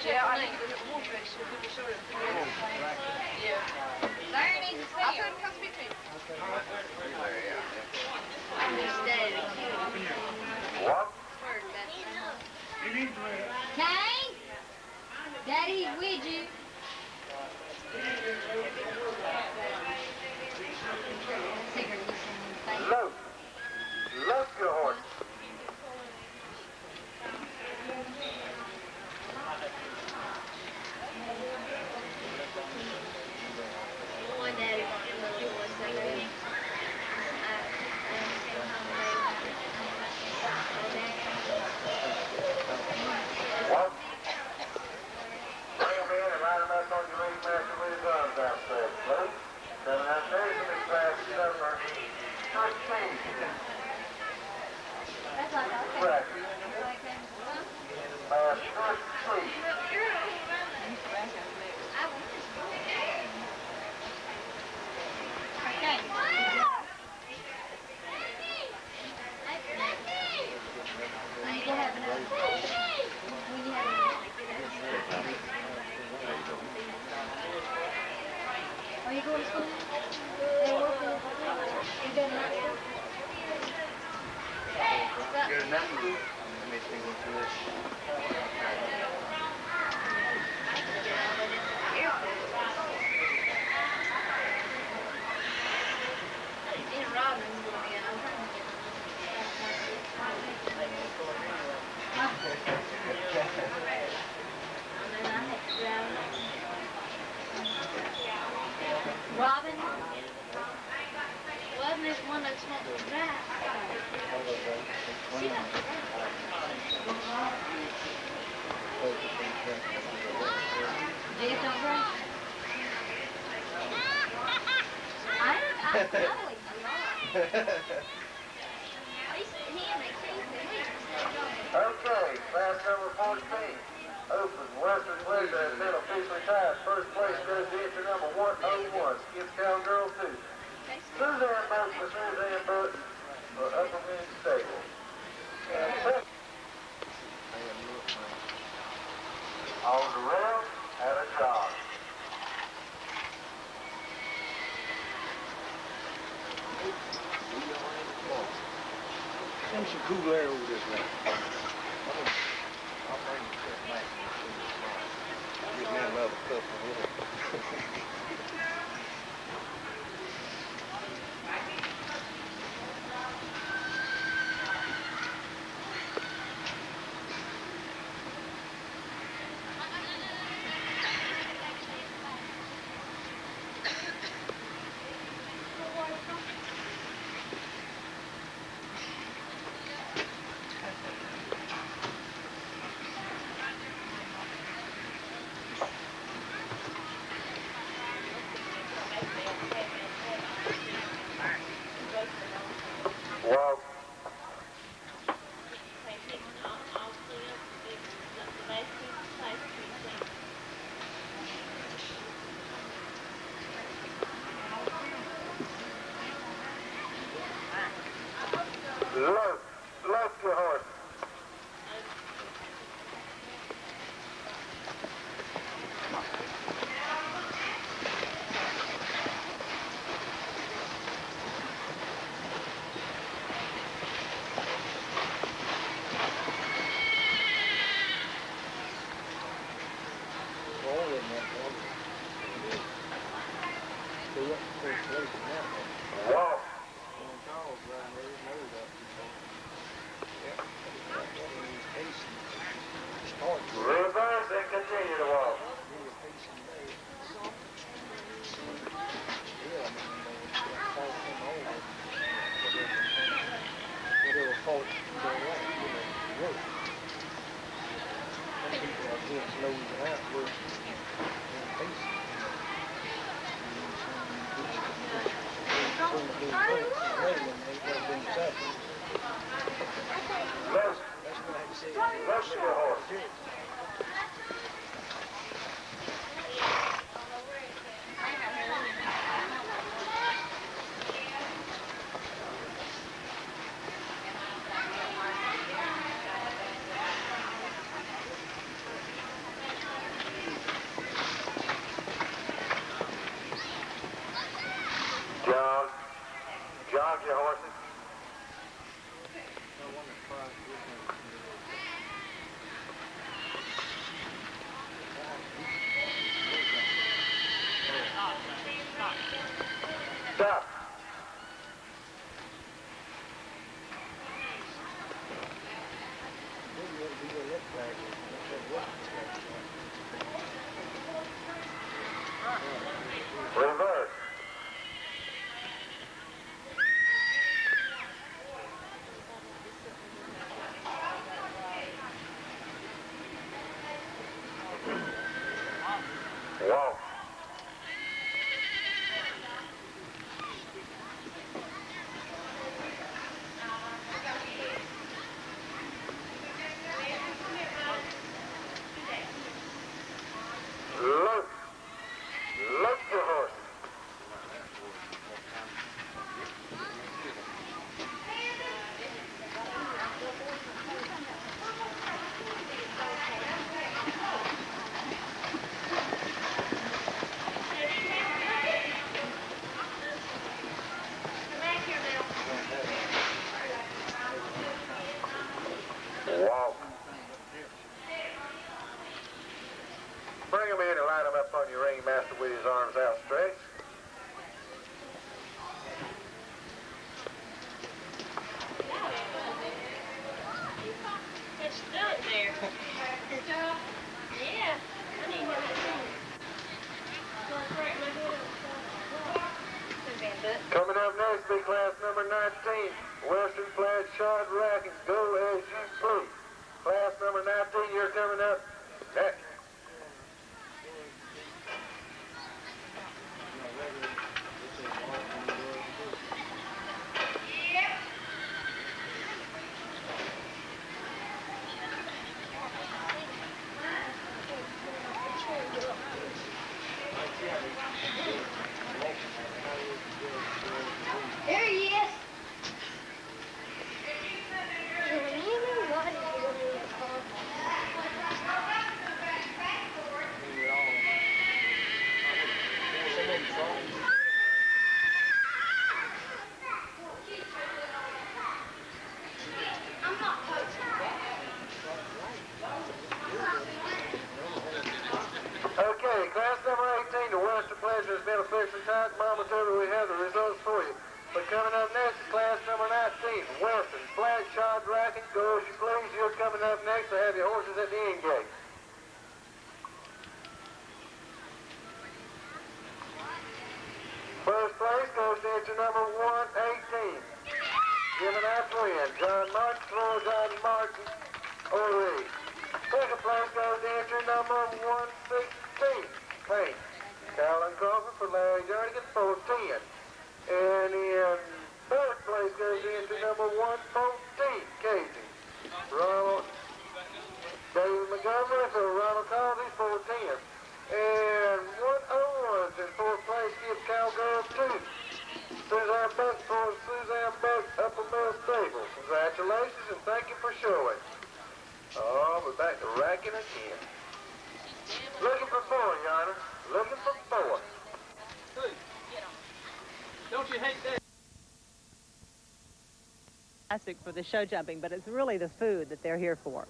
Yeah, I think the wolf fish should be short. Yeah. Larry needs to see I'll her. tell him to come speak to me. Walk. Kane? Daddy's with you. Load. Load your horse. My daddy was saying, Walk. Bring him in and line him up on your ringmaster with his arms downstairs. Load. 7 out there in this class is number 13. that's like, okay. Practice. Pass 13. Okay. When you have another, when you have are you going to school? They're working. You done night school? Good enough. Let me see what's this. In Robin's going in. I'm trying to get Robin, wasn't this one that's supposed to drive? She got to drive. Dave don't drive? I'm totally Okay, class number 14. Open Western Pleasure has been officially tied. First place goes to entry number 101, Skip Cowgirl 2. Suzanne Burke for Suzanne Burke for Upper Mid Stable. And second, on the rail, at a jog. There's some cool air over this way. I'll bring you to the night. Give me another cup of water. Walk. Love your horse. Walk. Reverse and continue to walk. Whatever fault go right, work. Some people are getting slows out with patience. Left your horse. Jog your horses. Stop. Reverse. Walk. Look your horse. Walk. Bring him in and line him up on your ringmaster with his arms outstretched. It's stood there. rack, and go as you please. Class number 19, you're coming up next. There he is. I'm not coaching. Okay, class number 18, the Western Pleasure has been officially tied. Momentarily, we have the results for you. But coming up next is class number 19, Western Flat Shod Racket. Go as you please. You're coming up next to have your horses at the end gate. First place goes to entry number 118. Giving out win, John Martin, Floor John Martin, Horry. Second place goes to entry number 116, Paint. Calvin Crawford for Larry Jernigan, 410. And in third place goes to entry number 114, Casey. Ronald David Montgomery for Ronald Causey, 410. And 101's in fourth place gives Cowgirl 2. Suzanne Buck for Suzanne Buck Upper Mill Stable. Congratulations and thank you for showing. Oh, we're back to racking again. Looking for 4, Your Honor. Looking for 4. Don't you hate that? Fantastic for the show jumping, but it's really the food that they're here for.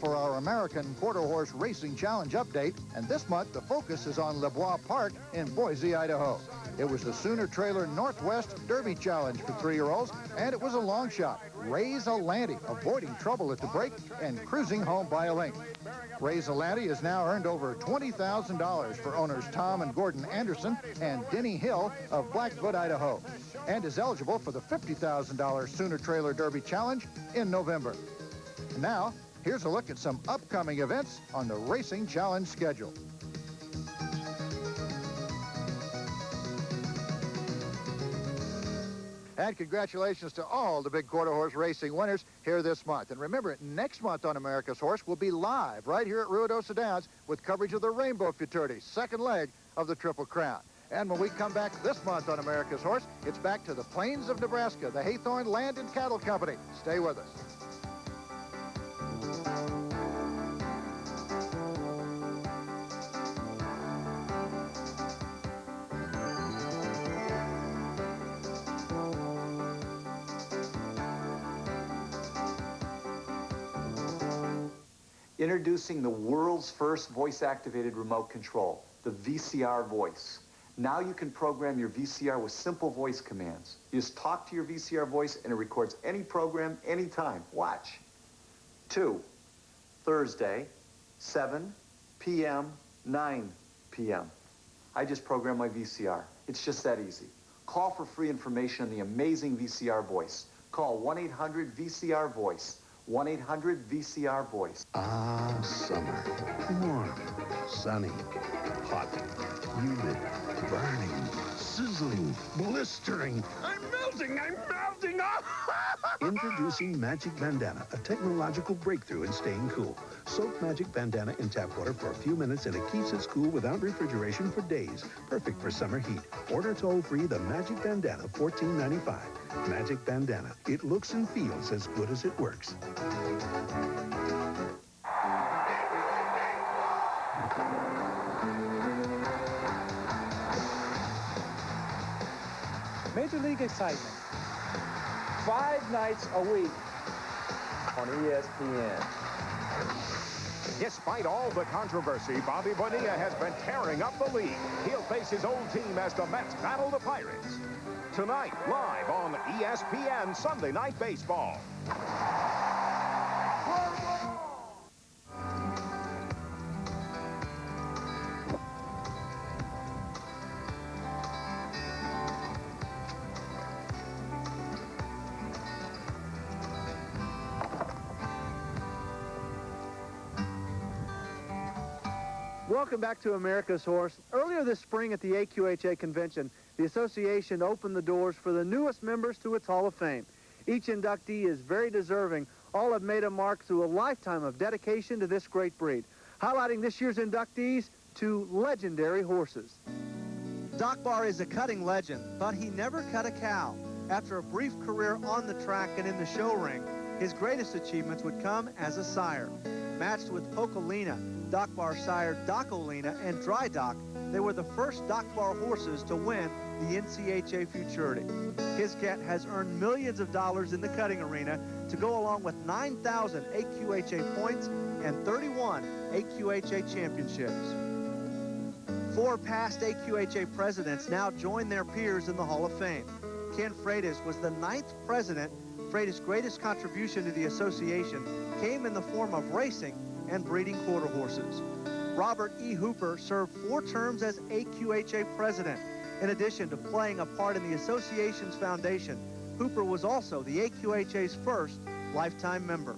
For our American Quarter Horse Racing Challenge update, and this month the focus is on LeBois Park in Boise, Idaho. It was the Sooner Trailer Northwest Derby Challenge for 3-year-olds, and it was a long shot. Ray Zalante avoiding trouble at the break and cruising home by a length. Ray Zalante has now earned over $20,000 for owners Tom and Gordon Anderson and Denny Hill of Blackfoot, Idaho, and is eligible for the $50,000 Sooner Trailer Derby Challenge in November. Now, here's a look at some upcoming events on the Racing Challenge schedule. And congratulations to all the big quarter horse racing winners here this month. And remember, next month on America's Horse, we'll be live right here at Ruidoso Downs with coverage of the Rainbow Futurity, second leg of the Triple Crown. And when we come back this month on America's Horse, it's back to the plains of Nebraska, the Haythorne Land and Cattle Company. Stay with us. Introducing the world's first voice-activated remote control, the VCR voice. Now you can program your VCR with simple voice commands. You just talk to your VCR voice and it records any program, anytime. Watch. 2, Thursday, 7 p.m., 9 p.m. I just program my VCR. It's just that easy. Call for free information on the amazing VCR voice. Call 1-800-VCR-VOICE. 1-800-VCR-VOICE. Ah, summer. Warm, sunny, hot, humid, burning, sizzling, blistering. I'm melting! Introducing Magic Bandana, a technological breakthrough in staying cool. Soak Magic Bandana in tap water for a few minutes and it keeps it cool without refrigeration for days. Perfect for summer heat. Order toll-free the Magic Bandana, $14.95. Magic Bandana. It looks and feels as good as it works. Major League excitement. 5 nights a week on ESPN. Despite all the controversy, Bobby Bonilla has been tearing up the league. He'll face his old team as the Mets battle the Pirates. Tonight, live on ESPN Sunday Night Baseball. Welcome back to America's Horse. Earlier this spring at the AQHA convention, the association opened the doors for the newest members to its Hall of Fame. Each inductee is very deserving. All have made a mark through a lifetime of dedication to this great breed. Highlighting this year's inductees, 2 legendary horses. Doc Bar is a cutting legend, but he never cut a cow. After a brief career on the track and in the show ring, his greatest achievements would come as a sire. Matched with Pocolina, Doc Bar sired Docolina and Dry Doc, they were the first Doc Bar horses to win the NCHA Futurity. His get has earned millions of dollars in the cutting arena to go along with 9,000 AQHA points and 31 AQHA championships. 4 past AQHA presidents now join their peers in the Hall of Fame. Ken Freitas was the 9th president. Freitas' greatest contribution to the association came in the form of racing and breeding quarter horses. Robert E. Hooper served 4 terms as AQHA president. In addition to playing a part in the association's foundation, Hooper was also the AQHA's first lifetime member.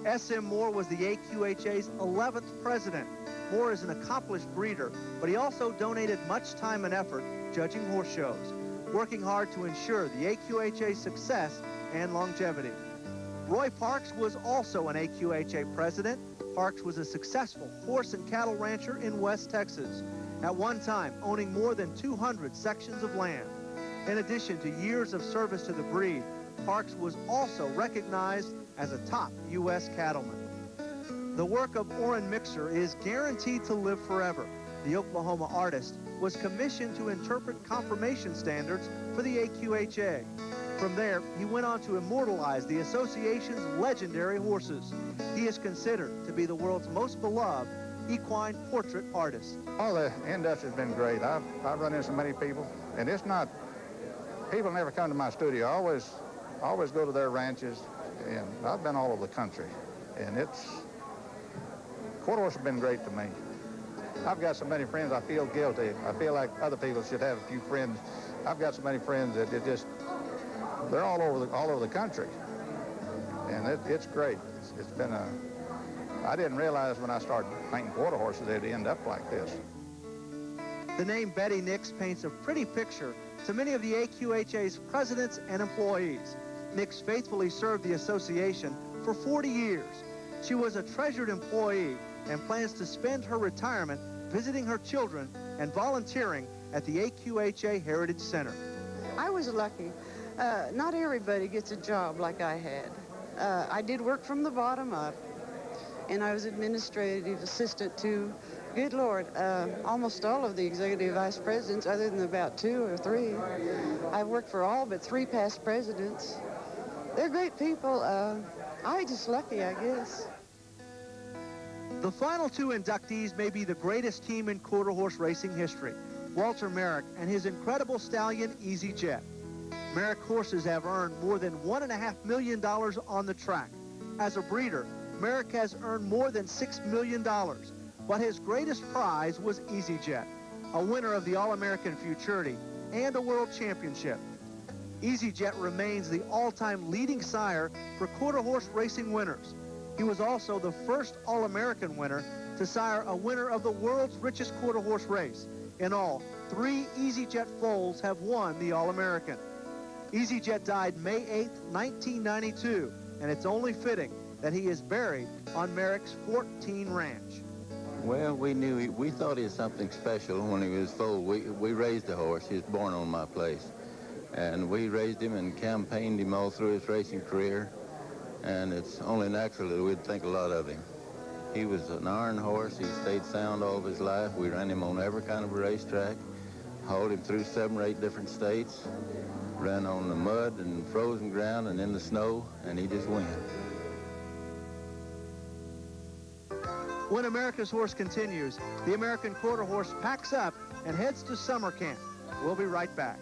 S.M. Moore was the AQHA's 11th president. Moore is an accomplished breeder, but he also donated much time and effort judging horse shows, working hard to ensure the AQHA's success and longevity. Roy Parks was also an AQHA president. Parks was a successful horse and cattle rancher in West Texas, at one time owning more than 200 sections of land. In addition to years of service to the breed, Parks was also recognized as a top U.S. cattleman. The work of Orrin Mixer is guaranteed to live forever. The Oklahoma artist was commissioned to interpret conformation standards for the AQHA. From there, he went on to immortalize the association's legendary horses. He is considered to be the world's most beloved equine portrait artist. Oh, the industry's been great. I've run into so many people, and it's not, people never come to my studio. I always go to their ranches, and I've been all over the country, and quarter horse has been great to me. I've got so many friends, I feel guilty. I feel like other people should have a few friends. I've got so many friends that they're all over the country, and it's great. It's been I didn't realize when I started painting quarter horses they'd end up like this. The name Betty Nix paints a pretty picture to many of the AQHA's presidents and employees. Nix faithfully served the association for 40 years. She was a treasured employee and plans to spend her retirement visiting her children and volunteering at the AQHA Heritage Center. I was lucky. Not everybody gets a job like I had. I did work from the bottom up, and I was administrative assistant to, good Lord, almost all of the executive vice presidents, other than about 2 or 3. I've worked for all but 3 past presidents. They're great people. I just lucky, I guess. The final 2 inductees may be the greatest team in quarter horse racing history, Walter Merrick and his incredible stallion, Easy Jet. Merrick horses have earned more than $1.5 million on the track. As a breeder, Merrick has earned more than $6 million, but his greatest prize was Easy Jet, a winner of the All-American Futurity and a World Championship. Easy Jet remains the all-time leading sire for quarter horse racing winners. He was also the first All-American winner to sire a winner of the world's richest quarter horse race. In all, 3 Easy Jet foals have won the All-American. Easy Jet died May 8, 1992, and it's only fitting that he is buried on Merrick's 14 ranch. Well, we thought he was something special when he was foal. We raised the horse. He was born on my place. And we raised him and campaigned him all through his racing career. And it's only natural that we'd think a lot of him. He was an iron horse. He stayed sound all of his life. We ran him on every kind of a racetrack, hauled him through 7 or 8 different states, ran on the mud and frozen ground and in the snow, and he just won. When America's Horse continues, the American quarter horse packs up and heads to summer camp. We'll be right back.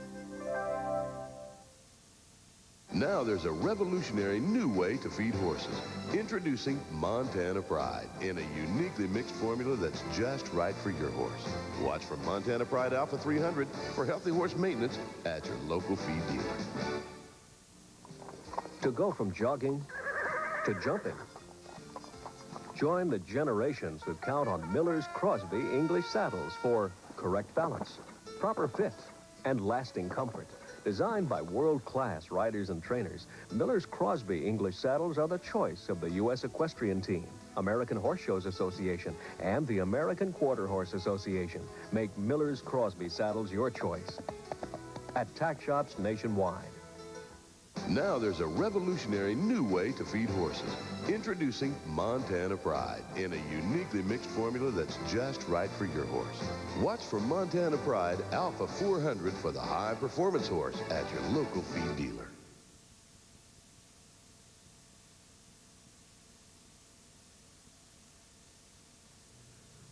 Now there's a revolutionary new way to feed horses. Introducing Montana Pride in a uniquely mixed formula that's just right for your horse. Watch for Montana Pride Alpha 300 for healthy horse maintenance at your local feed dealer. To go from jogging to jumping, Join the generations who count on Miller's Crosby English saddles for correct balance, proper fit, and lasting comfort. Designed by world-class riders and trainers, Miller's Crosby English saddles are the choice of the U.S. Equestrian Team, American Horse Shows Association, and the American Quarter Horse Association. Make Miller's Crosby saddles your choice at tack shops nationwide. Now there's a revolutionary new way to feed horses. Introducing Montana Pride in a uniquely mixed formula that's just right for your horse. Watch for Montana Pride Alpha 400 for the high-performance horse at your local feed dealer.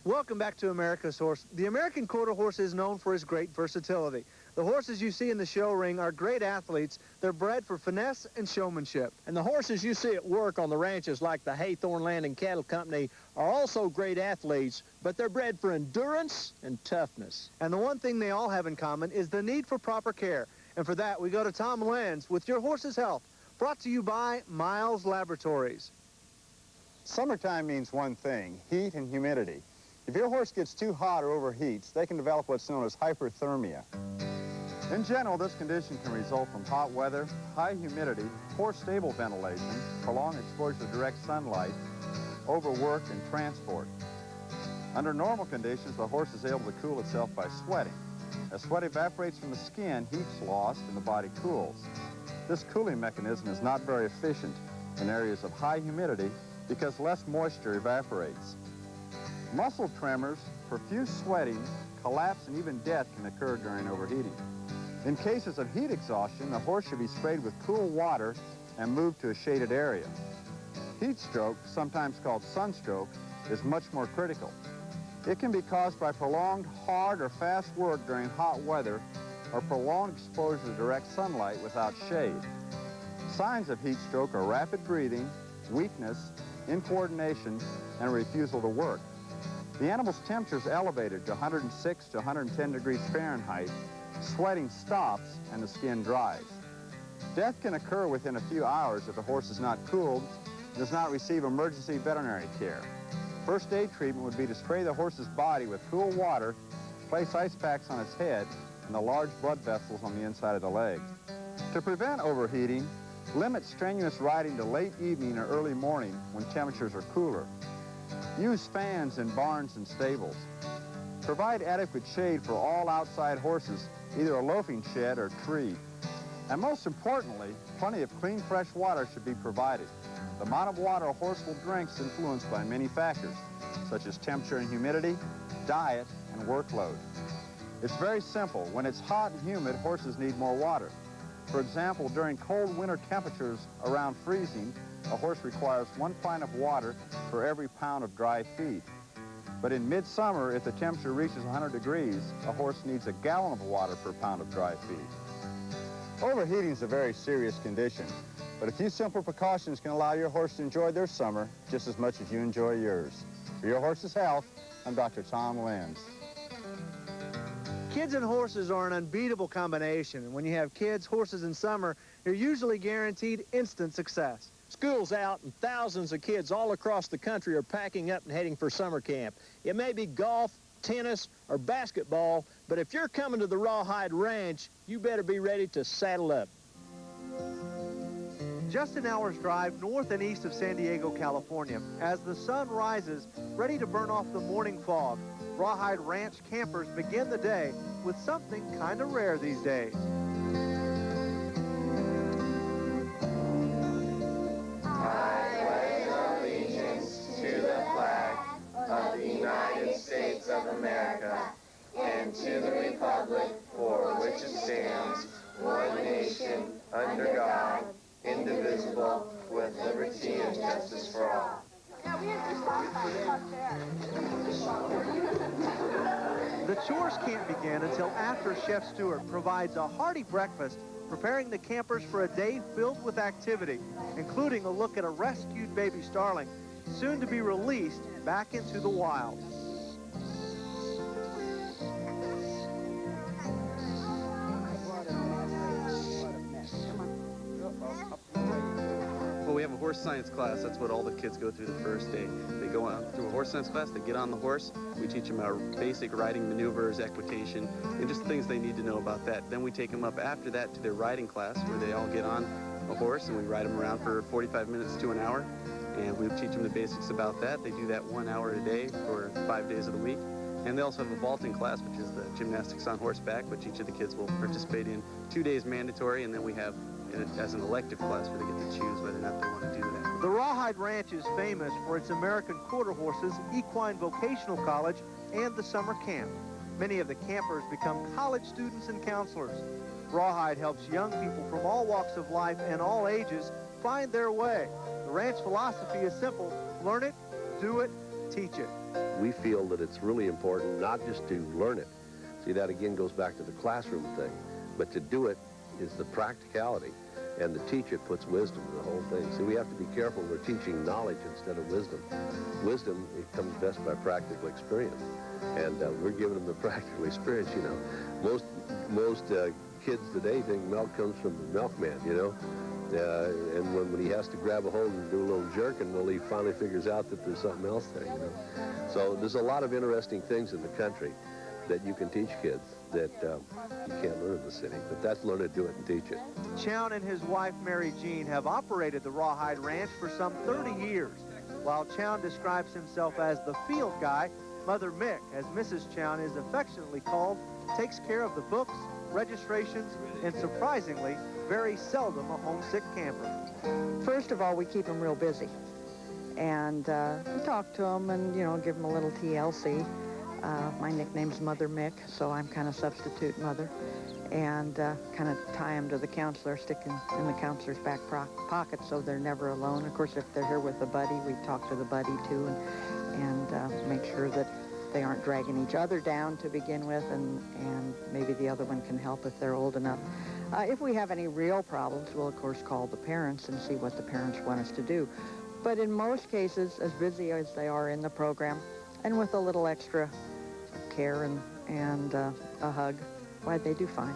Welcome back to America's Horse. The American Quarter Horse is known for its great versatility. The horses you see in the show ring are great athletes. They're bred for finesse and showmanship. And the horses you see at work on the ranches like the Haythorne Landing Cattle Company are also great athletes, but they're bred for endurance and toughness. And the one thing they all have in common is the need for proper care. And for that, we go to Tom Lenz with Your Horse's Health, brought to you by Miles Laboratories. Summertime means one thing, heat and humidity. If your horse gets too hot or overheats, they can develop what's known as hyperthermia. In general, this condition can result from hot weather, high humidity, poor stable ventilation, prolonged exposure to direct sunlight, overwork, and transport. Under normal conditions, the horse is able to cool itself by sweating. As sweat evaporates from the skin, heat's lost and the body cools. This cooling mechanism is not very efficient in areas of high humidity because less moisture evaporates. Muscle tremors, profuse sweating, collapse, and even death can occur during overheating. In cases of heat exhaustion, the horse should be sprayed with cool water and moved to a shaded area. Heat stroke, sometimes called sunstroke, is much more critical. It can be caused by prolonged hard or fast work during hot weather or prolonged exposure to direct sunlight without shade. Signs of heat stroke are rapid breathing, weakness, incoordination, and a refusal to work. The animal's temperature is elevated to 106 to 110 degrees Fahrenheit, sweating stops, and the skin dries. Death can occur within a few hours if the horse is not cooled and does not receive emergency veterinary care. First aid treatment would be to spray the horse's body with cool water, place ice packs on its head, and the large blood vessels on the inside of the legs. To prevent overheating, limit strenuous riding to late evening or early morning when temperatures are cooler. Use fans in barns and stables. Provide adequate shade for all outside horses, either a loafing shed or tree. And most importantly, plenty of clean, fresh water should be provided. The amount of water a horse will drink is influenced by many factors, such as temperature and humidity, diet, and workload. It's very simple. When it's hot and humid, horses need more water. For example, during cold winter temperatures around freezing, a horse requires 1 pint of water for every pound of dry feed. But in midsummer, if the temperature reaches 100 degrees, a horse needs a gallon of water per pound of dry feed. Overheating is a very serious condition, but a few simple precautions can allow your horse to enjoy their summer just as much as you enjoy yours. For Your Horse's Health, I'm Dr. Tom Lenz. Kids and horses are an unbeatable combination, and when you have kids, horses, and summer, you're usually guaranteed instant success. School's out, and thousands of kids all across the country are packing up and heading for summer camp. It may be golf, tennis, or basketball, but if you're coming to the Rawhide Ranch, you better be ready to saddle up. Just an hour's drive north and east of San Diego, California, as the sun rises, ready to burn off the morning fog, Rawhide Ranch campers begin the day with something kind of rare these days. I pledge allegiance to the flag of the United States of America and to the republic for which it stands, one nation, under God, indivisible, with liberty and justice for all. The chores can't begin until after Chef Stewart provides a hearty breakfast, preparing the campers for a day filled with activity, including a look at a rescued baby starling, soon to be released back into the wild. Well, we have a horse science class. That's what all the kids go through the first day. They go on through a horse science class. They get on the horse. We teach them our basic riding maneuvers, equitation, and just things they need to know about that. Then we take them up after that to their riding class, where they all get on a horse and we ride them around for 45 minutes to an hour. And we teach them the basics about that. They do that 1 hour a day for 5 days of the week. And they also have a vaulting class, which is the gymnastics on horseback, which each of the kids will participate in 2 days mandatory, and then we have as an elective class where they get to choose whether or not they want to do that. The Rawhide Ranch is famous for its American Quarter Horses, Equine Vocational College, and the summer camp. Many of the campers become college students and counselors. Rawhide helps young people from all walks of life and all ages find their way. The ranch philosophy is simple: learn it, do it, teach it. We feel that it's really important not just to learn it. See, that again goes back to the classroom thing, but to do it is the practicality, and to teach it puts wisdom in the whole thing. See, we have to be careful we're teaching knowledge instead of wisdom. Wisdom, it comes best by practical experience, and we're giving them the practical experience, you know. Most kids today think milk comes from the milkman, you know. And when he has to grab a hold and do a little jerking, well, he finally figures out that there's something else there, you know. So there's a lot of interesting things in the country that you can teach kids that you can't learn in the city. But that's learn to do it and teach it. Chown and his wife, Mary Jean, have operated the Rawhide Ranch for some 30 years. While Chown describes himself as the field guy, Mother Mick, as Mrs. Chown is affectionately called, takes care of the books, registrations, and surprisingly, very seldom a homesick camper. First of all, we keep them real busy. And we talk to them and, you know, give them a little TLC. My nickname's Mother Mick, so I'm kind of substitute mother. And kind of tie them to the counselor, stick them in the counselor's back pocket so they're never alone. Of course, if they're here with a buddy, we talk to the buddy too and make sure that they aren't dragging each other down to begin with, and maybe the other one can help if they're old enough. If we have any real problems, we'll of course call the parents and see what the parents want us to do. But in most cases, as busy as they are in the program, and with a little extra care and a hug, why, they do fine.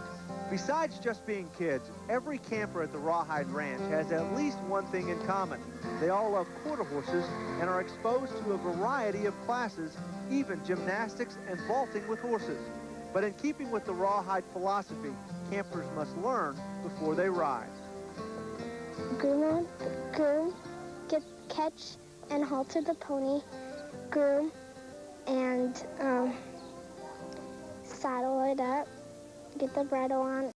Besides just being kids, every camper at the Rawhide Ranch has at least one thing in common. They all love quarter horses and are exposed to a variety of classes, even gymnastics and vaulting with horses. But in keeping with the Rawhide philosophy, campers must learn before they ride. Groom, catch and halter the pony, groom, and saddle it up, get the bridle on,